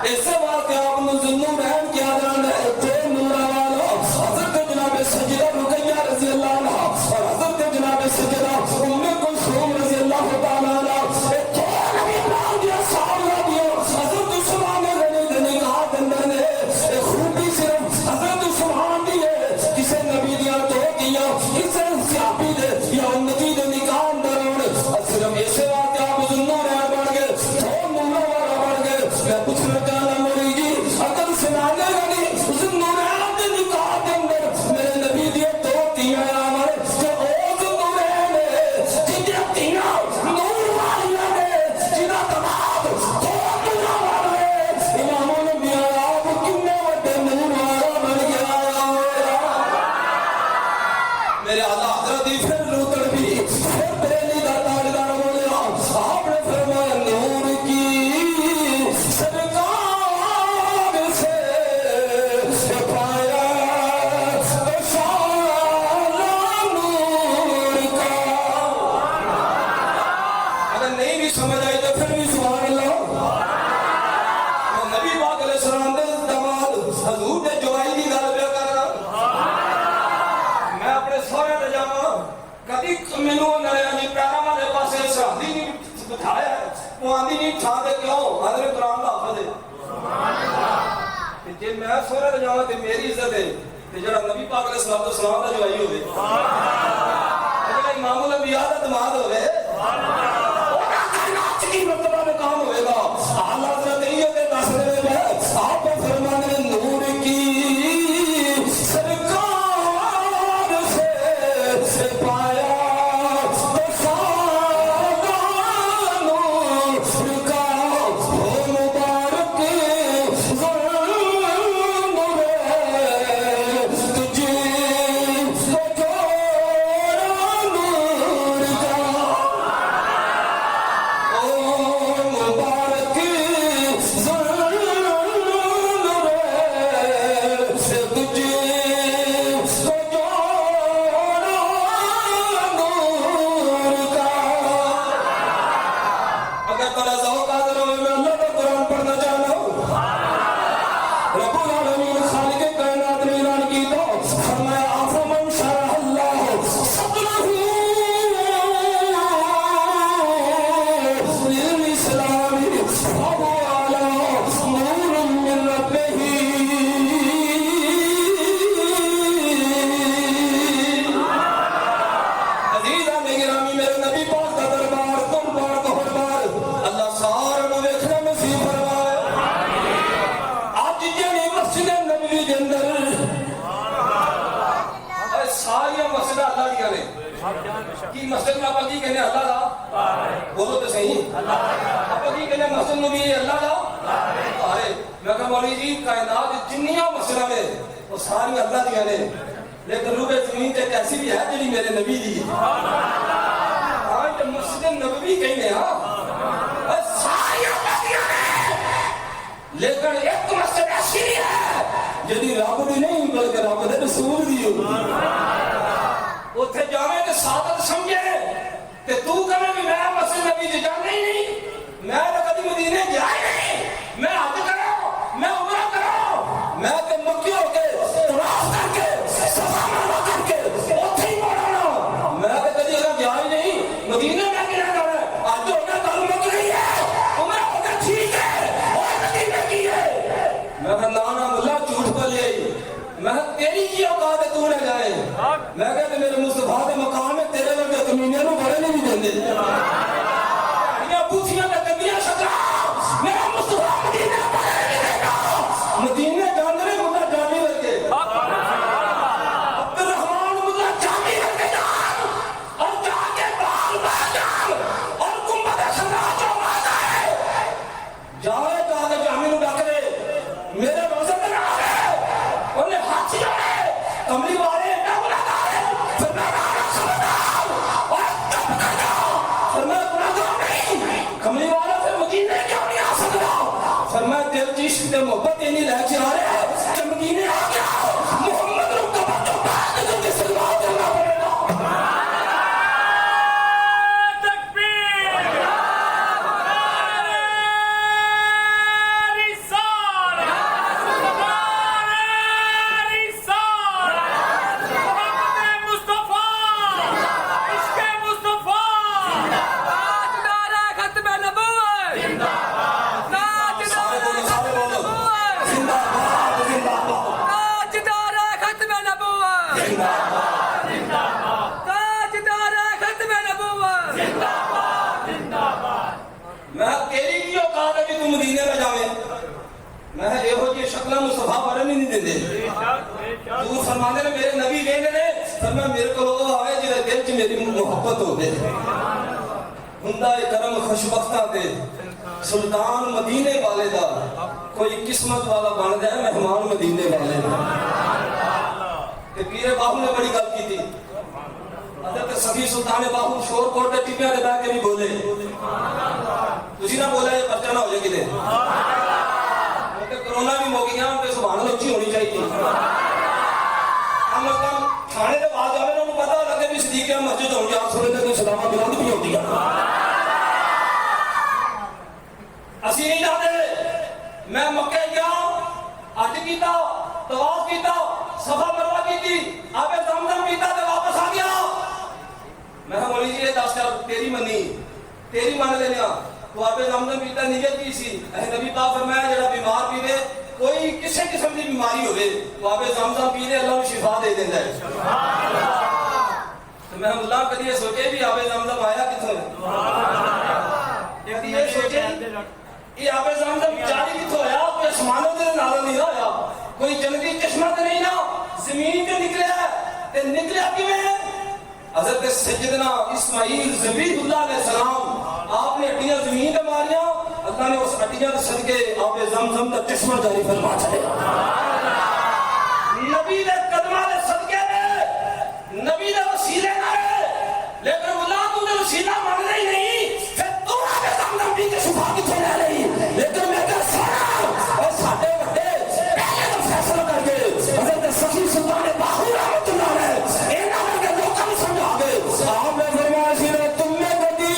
اس وقت آپ نے ذنو رحم کیا جانا ہے دو نورا والا حضرت جناب سجدہ رقیہ رضی اللہ عنہ اور حضرت جناب سجدہ ام کلثوم رضی اللہ تعالیٰ عنہ دو نبی پاک دیا صحابہ دیا حضرت عثمان غنی کے نکاح کے اندر نے خوبی صرف حضرت عثمان دی ہے کسی نبی دیا تو دیا کسی صحابی دے یا امتی دے نکاح اندر ہونے صرف اسے وقت آپ ذنو رحم بڑھ گئے دو نورا والا بڑھ گئے میں کچھ رکانا مولی جی اگر سنانے گنی ذنو رحم دے نکاح کے اندر میرے نبی دیا تو دیا ہمارے جو او ذنو رحم ہے جنہیں تینا نور والیاں نے جنہ تمام تو نورا والے امام الانبیاء آپ کنے وڈے نور والا بن گیا میرے آلہ حضرت دی پھر لوتر بھی پھر بریلی دا تاجدار بولیا آپ نے فرمایا نور کی سرکار سے پایا بشارہ نور کا اگر نہیں بھی سمجھ آئی تو پھر بھی سبحان اللہ نبی پاک علیہ السلام دے دماد حضور نے جوائی دی گل پہ کر میں اپنے سونے تے جاواں کدی مینوں نریا جی پیرا والے پاسے سہاندی نہیں بٹھایا وہ آندی نہیں ٹھا دے کیوں حضرت قرآن دا حافظ ہے کہ جے میں سونے تے جاواں تے میری عزت ہے تے جڑا نبی پاک علیہ السلام دا جوائی ہوے جڑا امام الانبیاء دا دماد ہوے اونا کائنات کی مرتبہ میں کام ہوئے گا اعلیٰ حضرت یہ تے دس دے آپ کو فرمانے نور کی سرکار سے پایا کی مسجد میں آپ کی کہنے اللہ دا بولو تو صحیح آپ کی کہنے مسجد میں بھی اللہ دا ارے میں کہا مولی جی کائنات جنیاں مسجدہ میں وہ ساری اللہ دیا نے لیکن روح زمین تے کیسی بھی ہے جنہی میرے نبی دی ہاں یہ مسجد نبوی کہنے ہاں ساری اللہ دیا نے لیکن ایک مسجد ایسی ہے جنہی رب دی نہیں بلکہ رب دے رسول دی اتھے جاویں تے سعادت سمجھے تے تو کہے بھی میں مسجد نبی دی جانا ہی نہیں میں تو کبھی مدینے گیا ہی نہیں میں حج کرو میں عمرہ کرو میں تے مکی ہو کے طواف کر کے صفا مروا کر کے اتھے ہی موڑنا میں تے کبھی اگر گیا ہی نہیں مدینے میں کیا کرنا ہے آج ہو گیا کل مک رہی ہے عمرہ ہو گیا ٹھیک ہے اور مدینے کی ہے میں کہا نانا ملا جھوٹ بولے میں تیری کی اوقات ہے تو نہ جائے میں کہتے میرے مصطفیٰ کے مقام ہے تیرے ورگے کمینے نو بڑے نہیں دیندے یہ پوچھیاں تے گندیاں شکلاں میرا مصطفیٰ مدینے بڑے نہیں دیتا مدینے جاندے مدہ جامی ورگے عبد الرحمن مدہ جامی ورگے جان اور جا کے بال جان اور گنبد خضرا جو ماتا ہے جائے جا کے جامی نو ڈاک دے میرے روزے تے نہ آئے انہیں ہاتھ جانے کملی والے کملی والا پھر مدینے کیوں نہیں آ سکتا فرمایا دل کی عشق تے محبت نہیں لے کے آ رہے کہ مدینے آ گیا محمد رو قبر تو بعد جو کس اللہ کرنا پڑے گا تکبیر میں تیری کی اوقات ہے کہ تو مدینے میں جاوے میں یہ ہو جی شکلہ مصطفیٰ بڑے نہیں دے دے تو فرمانے نے میرے نبی کہنے نے فرمایا میرے کو وہ آئے جنہیں دل کی میری محبت ہو دے ہندہ کرم خوشبختہ دے سلطان مدینے والے دا کوئی قسمت والا بن جائے مہمان مدینے والے دا کہ پیر باہو نے بڑی گل کی تھی حضرت صفی سلطان باہو شور کوٹ کے ٹپیاں دے بیٹھ کے بھی بولے تسی نہ بولا یہ پرچہ نہ ہو جائے کدے کیونکہ کرونا بھی ہو گیا تے سبحان اللہ اچھی ہونی چاہیے ہم کم کھانے دے بعد جاوے انہوں پتہ لگے بھی صدیق مسجد ہوں یا سورے تے کوئی سلامہ بلند بھی ہوتی ہے اسی نہیں جاتے میں مکہ گیا حج کیتا طواف کیتا صفا مروہ کیتی آب زمزم پیتا تے واپس آ گیا میں مولی جی یہ دس کر تیری منی تیری مان لینا تو آب زمزم پیتا نیت کی سی اے نبی پاک فرمایا جڑا بیمار پیوے کوئی کسی قسم کی بیماری ہوئے تو آب زمزم پینے اللہ کو شفا دے دیندا ہے تو میں اللہ کدی یہ سوچے بھی آب زمزم آیا کتھوں کدی یہ سوچے یہ آب زمزم جاری کتھوں آیا کوئی آسمانوں تے نال نہیں آیا کوئی جنتی چشمہ تے نہیں نا زمین تے نکلیا تے نکلیا کیویں حضرت سیدنا اسماعیل ذبیح اللہ علیہ السلام آپ نے ہڈیاں زمین تے ماریاں اللہ نے اس ہڈیاں دے صدقے آب زمزم دا چشمہ جاری فرما چھڈیا نبی دے قدماں دے صدقے نے نبی دے وسیلے نال لیکن اللہ تو دے وسیلہ ماننا ہی نہیں پھر تو آب زمزم پی کے شفا کتھوں لے لئی لیکن میں کہ سارا اور ساڈے وڈے پہلے تو فیصلہ کر کے حضرت صفی سلطان باہو رحمۃ اللہ علیہ انہاں ورگے لوکاں نوں سمجھا دے آپ نے فرمایا سی تم نے گدی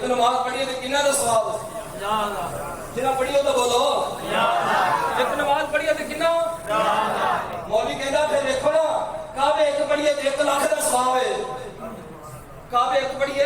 نماز پڑھیے تو کنہ دا ثواب جنہ پڑھیے تو بولو ایک نماز پڑھیے تو کنہ کعبے ایک پڑھیے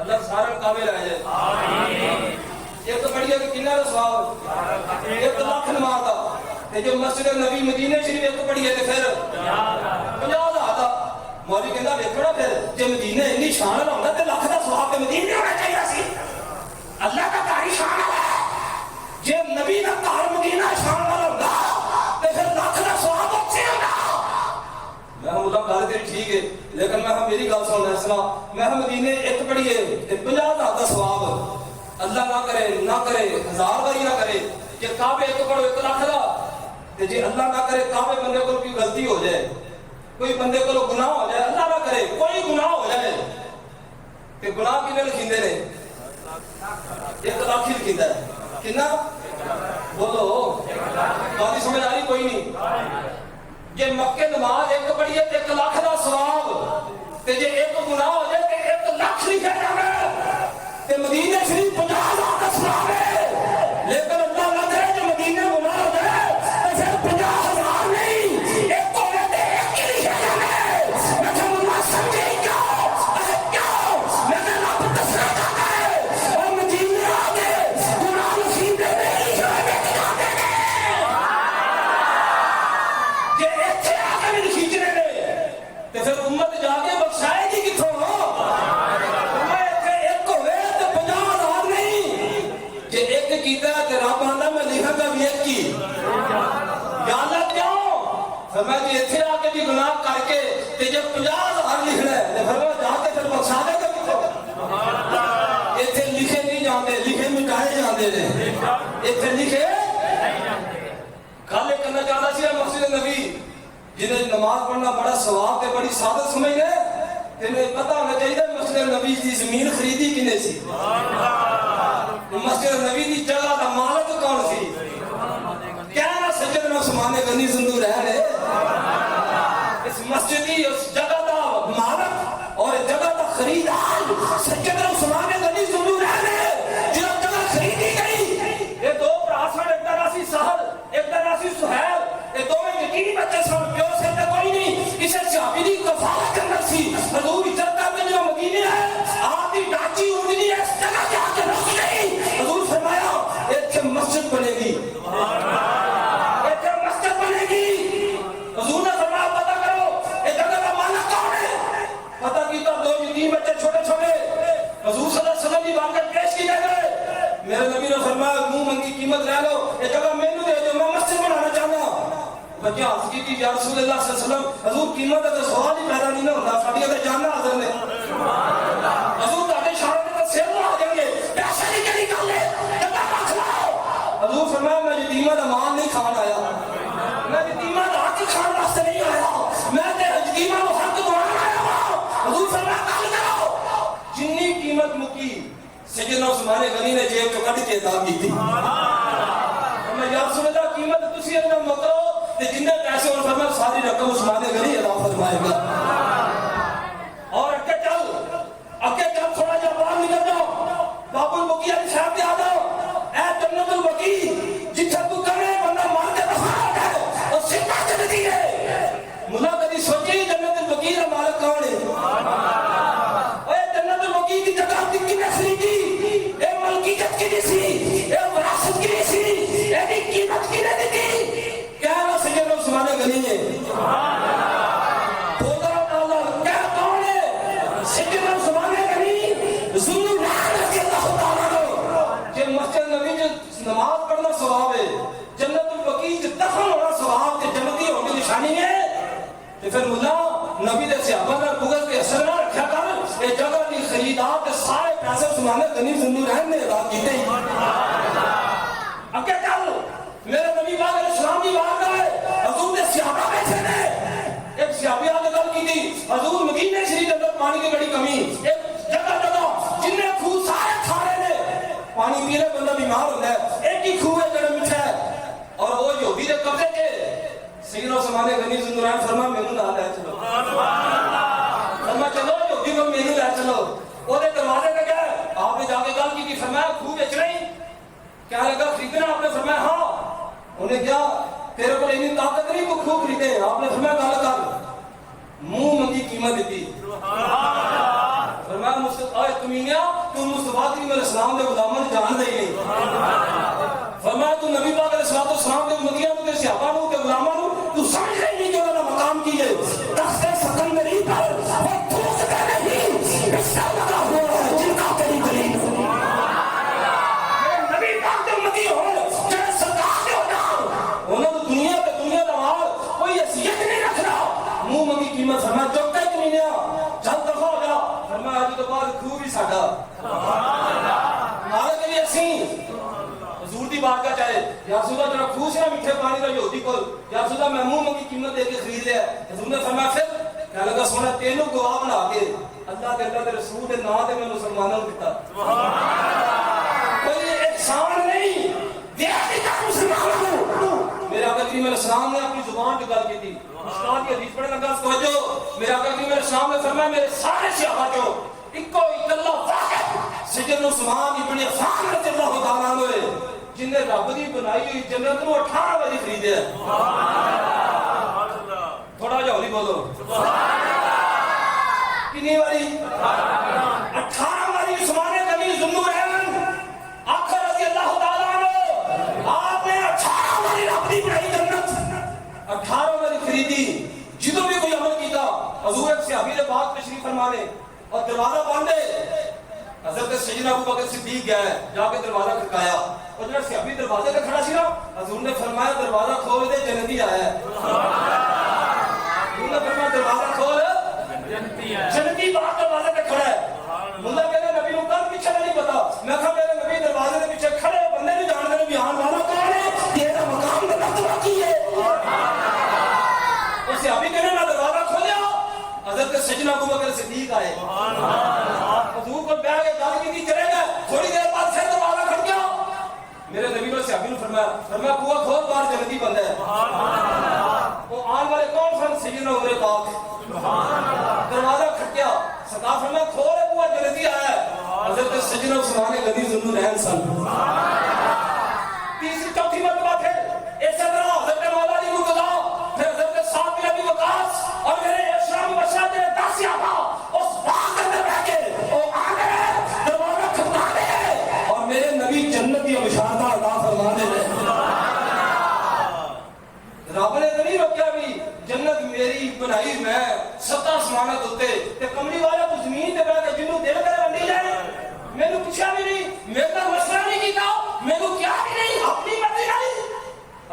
اللہ سارا کعبے لے جائے ایک پڑھیے کہ کنہ دا ثواب 1 لاکھ نماز دا تے جو مسجد نبی مدینے شریف ایک پڑھیے تے پھر 50,000 دا مولوی کہندا ویکھو نا پھر جے مدینے اتنی شان والا ہوندا تے لاکھ دا ثواب تے مدینے ہونا چاہیے سی اللہ کا گھر شان والا ہے جے نبی دا گھر مدینہ شان والا ہوندا تے پھر لاکھ دا ثواب اچھے ہوندا میں اللہ گل تیری ٹھیک ہے لیکن میں میری گل سن لے سنا میں مدینے ایک پڑھیے تے 50,000 دا ثواب اللہ نہ کرے 1000 باری نہ کرے کہ کعبے ایک پڑھو 1 لاکھ دا تے جے اللہ نہ کرے کعبے بندے کو کوئی غلطی ہو جائے کوئی بندے کو گناہ ہو جائے اللہ نہ کرے کوئی گناہ ہو جائے تے گناہ کنے لکھیندے نے 1 لاکھ ہی لکھیندا ہے کنا بولو بات سمجھ آ رہی کوئی نہیں یہ مکے نماز ایک پڑھیے تے 1 لاکھ دا ثواب تے جے ایک گناہ ہو جائے تے 1 لاکھ لکھا جاوے تے مدینے شریف 50,000 کا ثواب ہے لیکن اللہ نہ کرے جو مدینے گناہ ہو جائے تے پھر 50,000 نہیں ایک کو تے ایک ہی لکھا جاوے میں کہ اللہ سمجھے کیوں میں کہ رب دسنا چاہتا ہے اور مدینے آگے گناہ لکھیندے نہیں ہوئے لکھاندے نے جے ایتھے آگے بھی لکھیندے نے تے پھر امت جا کے بخشائے گی کتھوں کیتا ہے تے رب آندا میں لکھاں گا بھی ایک کی یا اللہ کیوں فرمایا جی ایتھے آ کے بھی گناہ کر کے تے جب 50,000 لکھنا ہے تے فرمایا جا کے پھر بخشا دے گا کتوں ایتھے لکھے نہیں جاندے لکھے مٹائے جاندے نے ایتھے لکھے گل کرنا چاہتا سی مسجد نبی جنہیں نماز پڑھنا بڑا ثواب تے بڑی سعادت سمجھنے تینوں پتہ ہونا چاہیے مسجد نبی دی زمین خریدی کنے سی مسجد نبی دی جگہ دا مالک کون سی کیا نا سیدنا عثمان غنی زندور ہے اس مسجد دی اس جگہ دا مالک اور جگہ دا خریدار سیدنا عثمان غنی زندور ہے جو جگہ خریدی گئی یہ دو براسن ایک طرح سی سہل ایک طرح سی سہیل یہ دونوں یقینی بچے سن پیو سے تے کوئی نہیں کسی صحابی دی کفالت کرنا سی حضور عزت کر جو مدینے ہے آپ دی ڈاچی اونجنی ہے اس جگہ جا کے رکھ گئی حضور فرمایا ایتھے مسجد بنے گی ایتھے مسجد بنے گی حضور نے فرمایا پتہ کرو یہ جگہ کا مالک کون ہے پتہ کیتا دو یتیم بچے چھوٹے چھوٹے حضور صلی اللہ علیہ وسلم کی بارگاہ پیش کی جائے گئے میرے نبی نے فرمایا منہ منگی قیمت لے لو یہ جگہ مینوں دے دو میں مسجد بنانا چاہتا ہوں بچے عرض کی یا رسول اللہ صلی اللہ علیہ وسلم حضور قیمت کا سوال ہی پیدا نہیں ہوتا ساڈیاں تے جاننا حاضر نے حضور تہاڈے شان تے سر لا دیں گے پیسے نہیں کری گل ہے جگہ رکھ لو حضور فرمایا میں یتیماں دا مال نہیں کھان آیا میں یتیماں دا حق کھان واسطے نہیں آیا میں تے یتیماں نو حق دوانا آیا ہوں حضور فرمایا گل کرو جنی قیمت مکی سیدنا عثمان غنی نے جیب چوں کڈ کے عطا کیتی میں یا رسول اللہ قیمت تسی انہاں مکرو تے جننے پیسے اور فرمایا ساری رقم عثمان غنی عطا فرمائے گا اور اگے چل تھوڑا جا باہر نکل جاؤ باب البقیع علی صاحب دے آ جاؤ اے جنت البقیع جتھے تو کرے بندہ مار کے دفع ہو جائے اور سپاہ جنتی ہے ملا کدی سوچی جنت البقیع دا مالک کون ہے اے جنت البقیع کی جگہ کنے خریدی اے ملکیت کی سی اے وراثت کی سی اے دی قیمت کنے دی کیا نا سیدنا عثمان غنی ہے نماز پڑھنا ثواب ہے جنت البقیع دفن ہونا ثواب تے جنتی ہونے کی نشانی ہے تے پھر ملا نبی دے صحابہ نے بغض کے اثر نہ رکھا کر یہ جگہ دی خریدات تے سارے پیسے عثمان غنی زندور رحم نے ادا کیتے ہی اگے چل میرے نبی پاک علیہ السلام دی بات ہے حضور دے صحابہ بیٹھے نے ایک صحابی آ کے گل کی حضور مدینے شریف اندر پانی کی بڑی کمی ایک جگہ جننے خوہ سارے کھارے نے پانی پی رہے بندہ بیمار ہوتا ہے ایک ہی خوہ ہے جڑا میٹھا ہے اور وہ یہودی دے قبضے کے سیدنا عثمان غنی زندوران فرما مینوں نہ لے چلو فرما چلو یہودی کو مینوں لے چلو وہ دے دروازے پہ گئے آپ نے جا کے گل کی فرمایا خوہ بیچ رہی کیا لگا خریدنا آپ نے فرمایا ہاں انہیں کیا تیرے کو اتنی طاقت نہیں تو خوہ خریدے آپ نے فرمایا گل کر منہ منگی قیمت دیتی فرمایا مصطفیٰ کمینیا تو مصطفیٰ کریم علیہ السلام دے غلاموں نے جان دے نہیں فرمایا تو نبی پاک علیہ السلام دے امتیاں تے صحابہ نو تے غلاماں نو تو سمجھ نہیں کہ انہاں دا مقام کی ہے تخت سکندری پر وہ تھوکتا نہیں رشتہ لگا ہوا ہے جن کا تیری قریب نبی پاک دے امتی ہو جڑے سرکار دے ہو جاؤ انہاں تو دنیا دا مال کوئی حیثیت نہیں رکھنا منہ منگی قیمت فرمایا چوکا ہی نہیں لیا جلد دفع ہو جا فرمایا اج تو بعد خوب ہی ساڈا مالک بھی اسی حضور دی بارگاہ چاہے یا رسول اللہ جڑا خوش ہے میٹھے پانی دا یہودی کول یا رسول اللہ میں منہ منگی قیمت دے کے خرید لیا حضور نے فرمایا پھر کہنے لگا سونا تینوں گواہ بنا کے اللہ دے رسول دے نام تے میں مسلمانوں کو دیتا کوئی احسان نہیں دیا دیتا مسلمانوں کو میرے آقا کریم علیہ السلام نے اپنی زبان کی گل کی تھی استاد کی حدیث پڑھنے لگا توجہ میرے آقا کریم علیہ السلام نے فرمایا میرے سارے صحابہ جو اکو اکلا واحد سجن عثمان ابن عفان رضی اللہ تعالیٰ عنہ جن نے رب دی بنائی ہوئی جنت نو 18 باری خریدے تھوڑا جا ہولی بولو کتنی باری 18 باری عثمان غنی ذوالنورین آخر رضی اللہ تعالیٰ عنہ آپ نے 18 باری رب دی بنائی جنت 18 باری خریدی جدوں بھی کوئی عمل کیتا حضور ایک صحابی نے بات تشریف فرمانے اور دروازہ باندھے حضرت سیدنا ابو بکر صدیق گئے جا کے دروازہ کھٹکایا اور جب صحابی دروازے پہ کھڑا سی نا حضور نے فرمایا دروازہ کھول دے جنتی آیا ہے حضور نے فرمایا دروازہ کھول جنتی باہر دروازے پہ کھڑا ہے ملا میرے نبی کو کل پیچھے نہیں پتا میں کہا میرے نبی دروازے کے پیچھے کھڑے بندے نہیں جانتے نبی آن والا کون ہے تیرا مقام کا مرتبہ کی ہے اور صحابی کہنے میں دروازہ کھولیا حضرت سیدنا ابو بکر صدیق آئے حضور کو بیٹھ کے گل کی چلے گئے تھوڑی دیر بعد پھر دروازہ کھڑ گیا میرے نبی نے صحابی نے فرمایا بوا کھول باہر جنتی بند ہے وہ آن والے کون سن سیدنا عمر پاک دروازہ کھٹیا سرکار فرمایا کھول بوا جنتی آیا ہے حضرت سیدنا عثمان غنی ذوالنورین سن تیسری چوتھی مرتبہ پھر اسی طرح حضرت مولا علی مرتضیٰ پھر حضرت سعد بن ابی وقاص اور میرے اسلام بادشاہ نے 10 صحابہ اس باغ کے اندر بیٹھ کے وہ آ گئے دروازہ کھٹکا دے اور میرے نبی جنت کی بشارت عطا فرما دے رب نے نہیں روکیا بھی جنت میری بنائی میں 7 آسمانات ہوتے تے کملی والا تو زمین تے بیٹھ کے جنوں دل کرے ونڈی جائے مینوں پوچھا بھی نہیں میرے نال مشورہ نہیں کیتا مینوں کیا بھی نہیں اپنی مرضی نہیں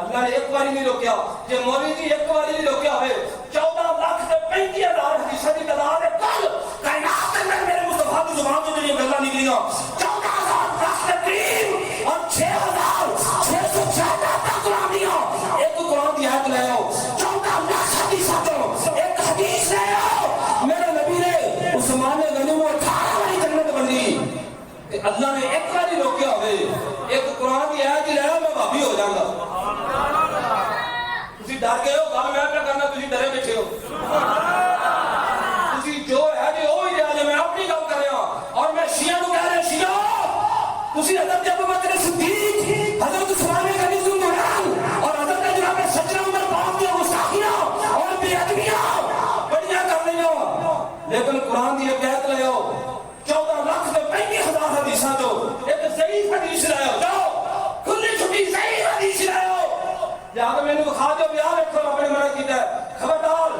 اللہ نے ایک باری نہیں روکیا جے مولوی جی ایک باری نہیں روکیا ہوئے 14 لاکھ تے 35,000 حدیثاں دی تعداد ہے کل کائنات کے اندر میرے مصطفیٰ کی زبان سے جو گلاں نکلیاں 14,000 لاکھ تے قریب اور 6,666 تک قرآن دیا ایک قرآن کی آیت لے آؤ 14 لاکھ حدیثاں تو ایک حدیث لے آؤ میرے نبی نے عثمان غنی کو 18 باری جنت بندی اللہ نے ایک باری روکیا ہوئے ایک قرآن کی آیت لے آؤ میں بھابی ہو جاؤں گا تسی ڈر گئے ہو گل میں پہ کرنا تسی ڈرے بیٹھے ہو تسی جو ہے جی وہی لیا جی میں اپنی گل کر رہا اور میں شیعہ کو کہہ رہا شیعہ تسی حضرت ابو بکر صدیق حضرت عثمان غنی ذوالنورین اور حضرت جناب سچنا عمر پاک کی گستاخیاں اور بے ادبیاں بڑیاں کر رہی ہو لیکن قرآن کی ایک آیت لے آؤ 14 لاکھ تے 35,000 حدیثاں تو ایک ضعیف حدیث لے آؤ جاؤ کھلی چھٹی ضعیف حدیث لے آؤ یا کہ میں نے بخا جو بیان رکھو اپنے منع کیتا ہے خبردار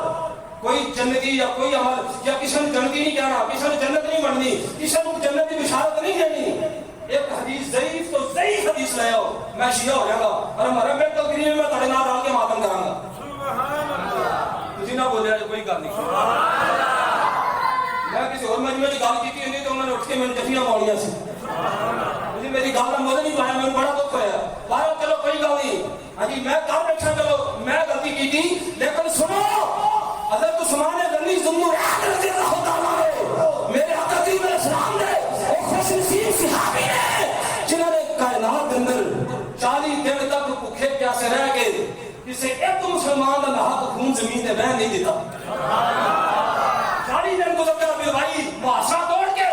کوئی جنتی یا کوئی عمل یا کسی نے جنتی نہیں کہنا کسی نے جنت نہیں بننی کسی نے جنت کی بشارت نہیں دینی ایک حدیث ضعیف تو ضعیف حدیث لے آؤ میں شیعہ ہو جاؤں گا اور ہمارا میں تقریر میں تھوڑے نال آ کے ماتم کراں گا تسی نہ بولیا کوئی گل نہیں میں کسی اور مجمع کی گل کی نہیں تو انہوں نے اٹھ کے میں جفیاں پاؤنیاں سی مجھے میری گل کا مزہ نہیں پایا میں بڑا دکھ ہوا باہر چلو کوئی گل نہیں ہاں جی میں کر بیٹھا چلو میں غلطی کی تھی لیکن سنو حضرت عثمان غنی ذوالنورین رضی اللہ تعالیٰ عنہ میرے آقا کریم علیہ السلام نے وہ خوش نصیب صحابی نے جنہوں نے کائنات کے اندر 40 دن تک بھوکے پیاسے رہ کے کسی ایک مسلمان کا ناحق خون زمین تے بہہ نہیں دیتا 40 دن گزر گیا بھائی معاشرہ توڑ کے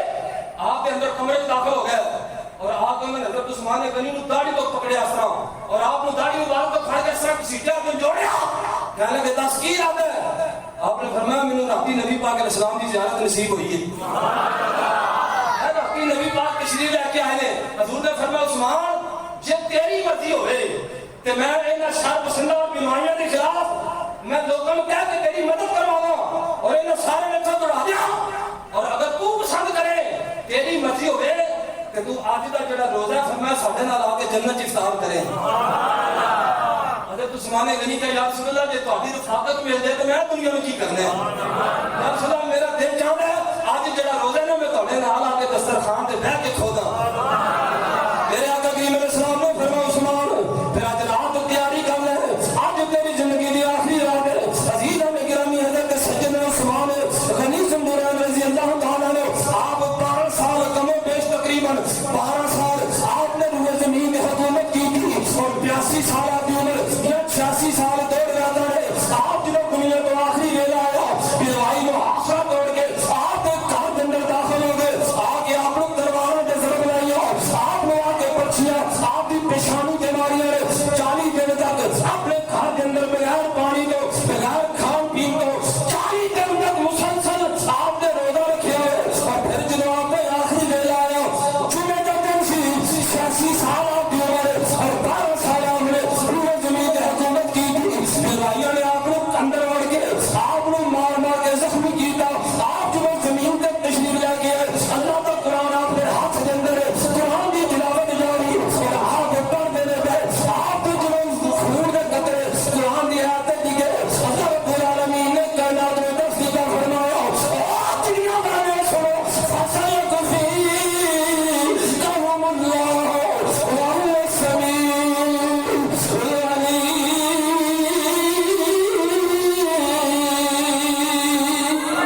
آپ کے اندر کمرے میں داخل ہو گئے اور آپ نے حضرت عثمان غنی نے داڑھی کو پکڑیا اس طرح اور آپ نے داڑھی مبارک کو پھڑ کے اس طرح کسی جگہ میں جوڑیا کہنے لگے 10 کی یاد ہے آپ آپ نے فرمایا میں راتی نبی پاک علیہ السلام کی زیارت نصیب ہوئی ہے راتی نبی پاک تشریف لے کے آئے نے حضور نے فرمایا عثمان جے تیری مرضی ہوئے تے میں انہاں شر پسنداں اور بیماریاں کے خلاف میں لوگوں کو کہہ کے تیری مدد کرواواں اور انہاں سارے نچوں توڑا دیا اور اگر تو پسند کرے تیری مرضی ہوئے کہ تو آج دا جڑا روزہ ہے فرمایا ساڈے نال آ کے جنت افطار کرے حضرت عثمان غنی کہ یا رسول اللہ جے تہاڈی رفاقت مل جائے تو میں دنیا میں کی کرنا ہے یا رسول اللہ میرا دل چاہتا ہے آج جڑا روزہ ہے نا میں تہاڈے نال آ کے دسترخوان تے بیٹھ کے کھودا میرے آقا کریم علیہ السلام نے فرمایا عثمان پھر آج رات تیاری کر لے آج تیری زندگی دی آخری رات ہے عزیزاں میں گرامی حضرت سیدنا عثمان غنی زنبوران رضی اللہ تعالیٰ نے آپ 12 سال کم و بیش تقریباً 12 سال آپ نے روئے زمین میں حکومت کی تھی اور 82 سال کی عمر یا 86 سال دوڑ جاتا ہے آپ جنہوں دنیا کو آخری ویلا آیا بیوائی کو آخرا توڑ کے آپ ایک گھر کے اندر داخل ہو گئے آگے آپ لوگ درباروں کے ضرب لائی آپ نے آ کے پرچیاں آپ کی پیشانی کے ماریاں 40 دن تک اپنے گھر کے اندر بغیر پانی کو بغیر کھان پین کو 40 دن تک مسلسل آپ نے روزہ رکھے اور پھر جب آپ نے آخری ویلا آیا جمعے کا دن سی 86 سال آپ کی عمر اور 12 سال آپ نے روئے زمین کی حکومت کی تھی بیوائیوں نے آپ کو اندر وڑ کے آپ نے مار مار کے زخمی کیتا آپ جو زمین تک تشریف لے کے اللہ کا قرآن آپ نے ہاتھ کے اندر قرآن کی تلاوت جاری اور آپ پڑھ دینے پہ آپ جو خون کے قطرے قرآن کی آیتیں دی گئے اللہ رب العالمین نے کائنات میں تفصیل فرمایا اور دنیا میں سنو فسائق فی قوم اللہ وهو السمیع العلیم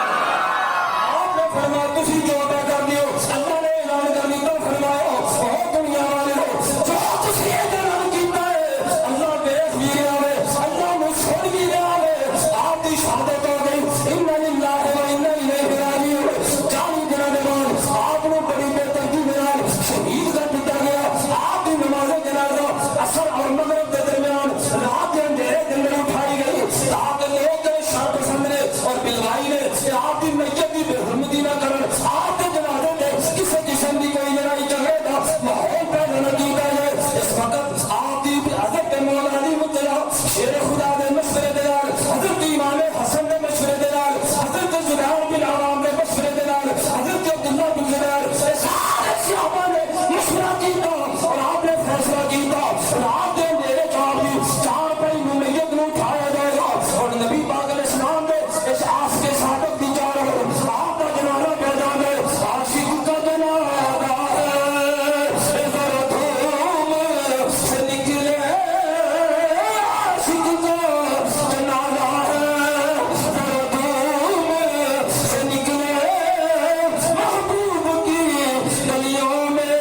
آپ نے فرمایا تسی جو ادا کر دیو اللہ نے اعلان کر دیا فرمایا او دنیا والے جو تسی اعلان کیتا ہے اللہ دیکھ بھی رہا ہے اللہ نے سن بھی رہا ہے آپ کی شہادت ہو گئی ان للہ و انا الیہ راجعون 40 دنوں کے بعد آپ نے بڑی بے ترتیب نال شہید کر دیا گیا آپ کی نماز جنازہ عصر اور مغرب کے درمیان رات کے اندھیرے کے اندر اٹھائی گئی تاکہ لوگ شر پسند نے اور بلوائی نے آپ کی میت کی بے حرمتی نہ کرن آپ کے جنازے میں کسی قسم کی کوئی لڑائی جھگڑے کا ماحول پیدا نہ کیتا ہے اس وقت آپ کی حضرت مولا علی مطلع شیر خدا نے مشورے دلال حضرت امام حسن نے مشورے دلال حضرت زبیر بن عوام نے مشورے دلال حضرت عبداللہ بن زبیر سارے صحابہ نے مشورہ کیتا اور آپ نے فیصلہ کیتا اور آپ نے میرے چار پہی میت میں اٹھایا جائے گا اور نبی پاک علیہ السلام نے اس آس کے صادق دی جا رہے آپ کا جنازہ پیدا ہے عاشق کا جنازہ ہے ذرا دھوم سے نکلے عاشق کا جنازہ ہے ذرا دھوم سے نکلے محبوب کی گلیوں میں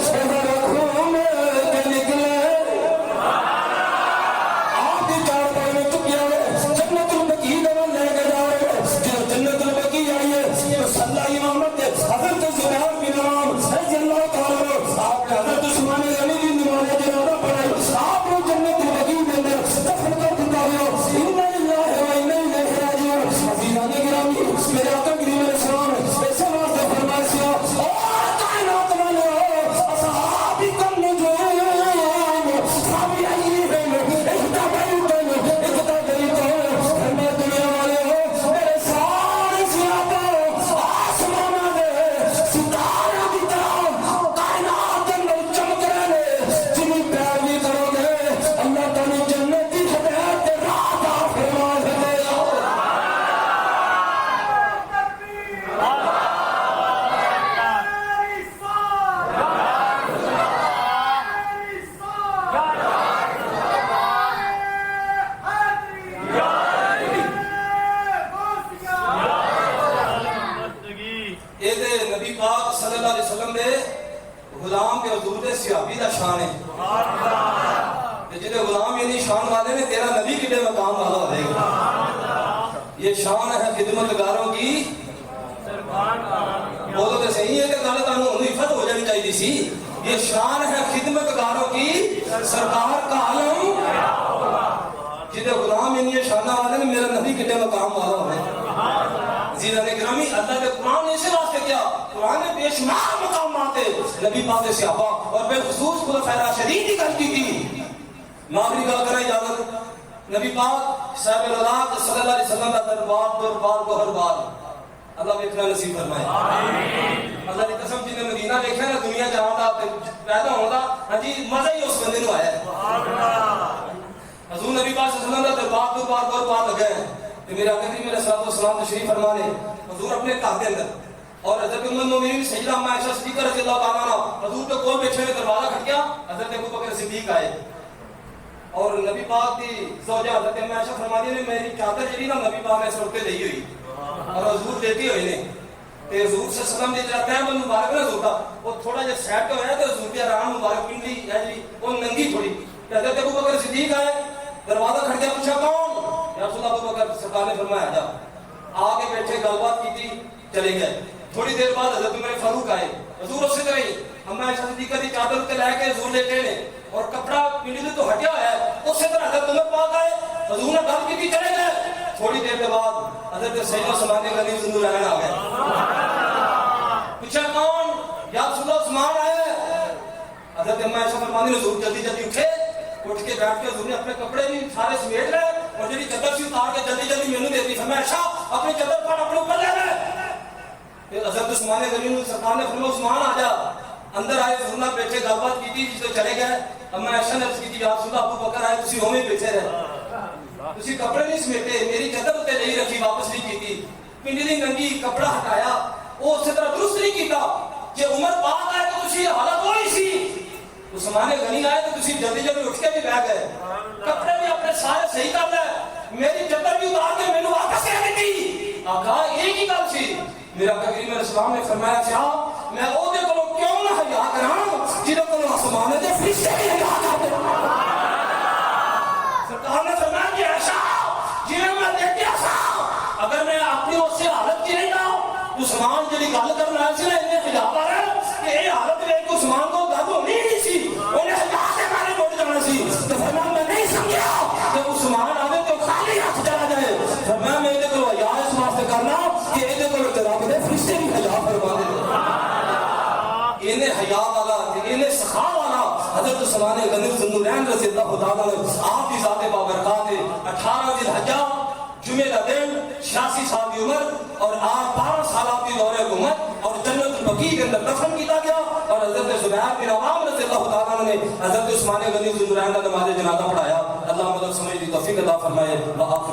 ذرا گھوم کے نکلے آپ کی چار پائی میں چکیا ہے جنت البقیع میں لے کے جا رہے ہیں جو جنت البقیع آئی ہے تو صلی امامت ہے حضرت زبیر بن عوام رضی اللہ تعالیٰ عنہ آپ نے حضرت عثمان غنی کی نماز جنازہ پڑھائی آپ نے جنت البقیع میں اندر دفن کر دیا ہے انا للہ و انا الیہ راجعون عزیزان گرامی میرے آقا کریم علیہ السلام ایسے واسطے فرمایا سی اور کائنات والے اصحاب کم نجوم فبأيهم اهتديتم اهتديتم میں دنیا والے ہو میرے سارے صحابہ آسمانہ دے ستارہ کی طرح کائنات کے اندر چمک رہے ہیں جنہیں پیروی کرو گے اللہ تعالی جنت کی ہدایت کے راہ عطا فرما دے گا یہ تے نبی پاک صلی اللہ علیہ وسلم دے غلام کے حضور دے صحابی دا شان ہے تے جڑے غلام یعنی شان والے نے تیرا نبی کتنے مقام والا ہوئے گا یہ شان ہے خدمتگاروں کی بولو تو صحیح ہے کہ غلط انہوں نے فتح ہو جانی چاہیے سی یہ شان ہے خدمتگاروں کی سرکار کا عالم جدے غلام یعنی یہ شانہ والے نے میرا نبی بھی کتنے مقام والا ہوئے جی گرامی اللہ کے قرآن نے اسے واسطے کیا قرآن نے بے شمار مقامات نبی پاک صحابہ اور بالخصوص خلفائے راشدین کی گل کی تھی ناظرین گل کریں اجازت نبی پاک صاحب اللہ صلی اللہ علیہ وسلم کا دربار کو ہر بار اللہ اتنا نصیب فرمائے آمین اللہ کی قسم جن نے مدینہ دیکھا نا دنیا جہاں دا پیدا ہونا ہاں جی مزہ ہی اس بندے نو آیا ہے حضور نبی پاک صلی اللہ علیہ وسلم کا دربار کو ہر بار لگا ہے کہ میرا نبی میرے صلوات و سلام تشریف فرما لے حضور اپنے گھر کے اندر اور حضرت ام المؤمنین سیدہ اما عائشہ صدیقہ رضی اللہ تعالیٰ عنہ حضور کے کول بیٹھے ہوئے دروازہ کھٹکیا حضرت ابو بکر صدیق آئے اور نبی پاک کی زوجہ حضرت اما عائشہ فرماتی نے میری چادر جڑی نا نبی پاک نے سر تے لئی ہوئی اور حضور دیتی ہوئے نے تے حضور صلی اللہ علیہ وسلم دی جڑا تہمل مبارک نہ ہوتا وہ تھوڑا جہا سیٹ ہویا تے حضور دی آرام مبارک پنڈلی ہے جی وہ ننگی تھوڑی حضرت ابو بکر صدیق آئے دروازہ کھٹکیا پوچھا کون یا رسول اللہ ابو بکر سرکار نے فرمایا جا آگے بیٹھے گل بات کی تھی چلے گئے تھوڑی دیر بعد حضرت عمر فاروق آئے حضور اسی طرح ہی اما عائشہ صدیقہ دی چادر تے لے کے حضور لیٹے نے اور کپڑا پنڈلی تو ہٹیا ہوا ہے اسی طرح حضرت عمر پاک آئے حضور نے گل کی تھی چلے گئے تھوڑی دیر کے بعد حضرت سیدنا عثمان غنی ذو العین آ گئے پوچھا کون یا رسول اللہ عثمان آئے حضرت اما عائشہ فرماتی نے حضور جلدی جلدی اٹھے اٹھ کے بیٹھ کے حضور نے اپنے کپڑے بھی سارے سمیٹ لے اور جڑی چادر سی اتار کے جلدی جلدی مینوں دے دی فرمایا عائشہ اپنی چادر پھاڑ اپنے اوپر لے لے پھر حضرت عثمان غنی سرکار نے فرمایا عثمان آ جا اندر آئے حضور نے بیٹھے گل بات کی تھی جس تو چلے گئے اما عائشہ نے عرض کی تھی یا رسول اللہ ابو بکر آئے تسی اوویں بیٹھے رہے تسی کپڑے نہیں سمیٹے میری چادر تے نہیں رکھی واپس نہیں کیتی پنڈلی ننگی کپڑا ہٹایا وہ اسی طرح درست نہیں کیتا جے عمر پاک آئے تو تسی حالت وہی سی عثمان غنی آئے تو تسی جلدی جلدی اٹھ کے بھی بیٹھ گئے کپڑے بھی اپنے سارے صحیح کر لے میری چادر بھی اتار کے مینوں واپس کر دیتی آقا ایک ہی گل سی میرا کریم اسلام نے فرمایا تھا میں او دے کولوں کیوں نہ حیا کراں جدوں کولوں آسمان دے فرشتے بھی حیا کرتے سرکار نے فرمایا کہ ایسا جویں میں دیکھیا سا اگر میں اپنی اس سے حالت کی نہیں نا عثمان جڑی گل کرنا سی نا انہیں حیا کر کہ یہ حالت لے کے عثمان کو گل ہونی نہیں سی انہیں حیا کے مارے موڑ جانا سی تو فرمایا میں نہیں سمجھا کہ عثمان آوے تو خالی ہاتھ چلا جائے فرمایا میں دے کولوں حیا اس واسطے کرنا کہ اے دے کولوں جناب دے فرشتے بھی حیا فرما دے انہیں حیا والا انہیں سخا والا حضرت عثمان غنی ذو العین رضی اللہ تعالیٰ عنہ آپ کی ذات بابرکات 18 ذی الحجہ جمعہ کا دن 86 سال کی عمر اور آپ 12 سال کی دور حکومت اور جنت البقیع کے اندر دفن کیا گیا اور حضرت زبیر بن عوام رضی اللہ تعالیٰ عنہ نے حضرت عثمان غنی ذو العین کا نماز جنازہ پڑھایا اللہ مدد سمجھ دی توفیق عطا فرمائے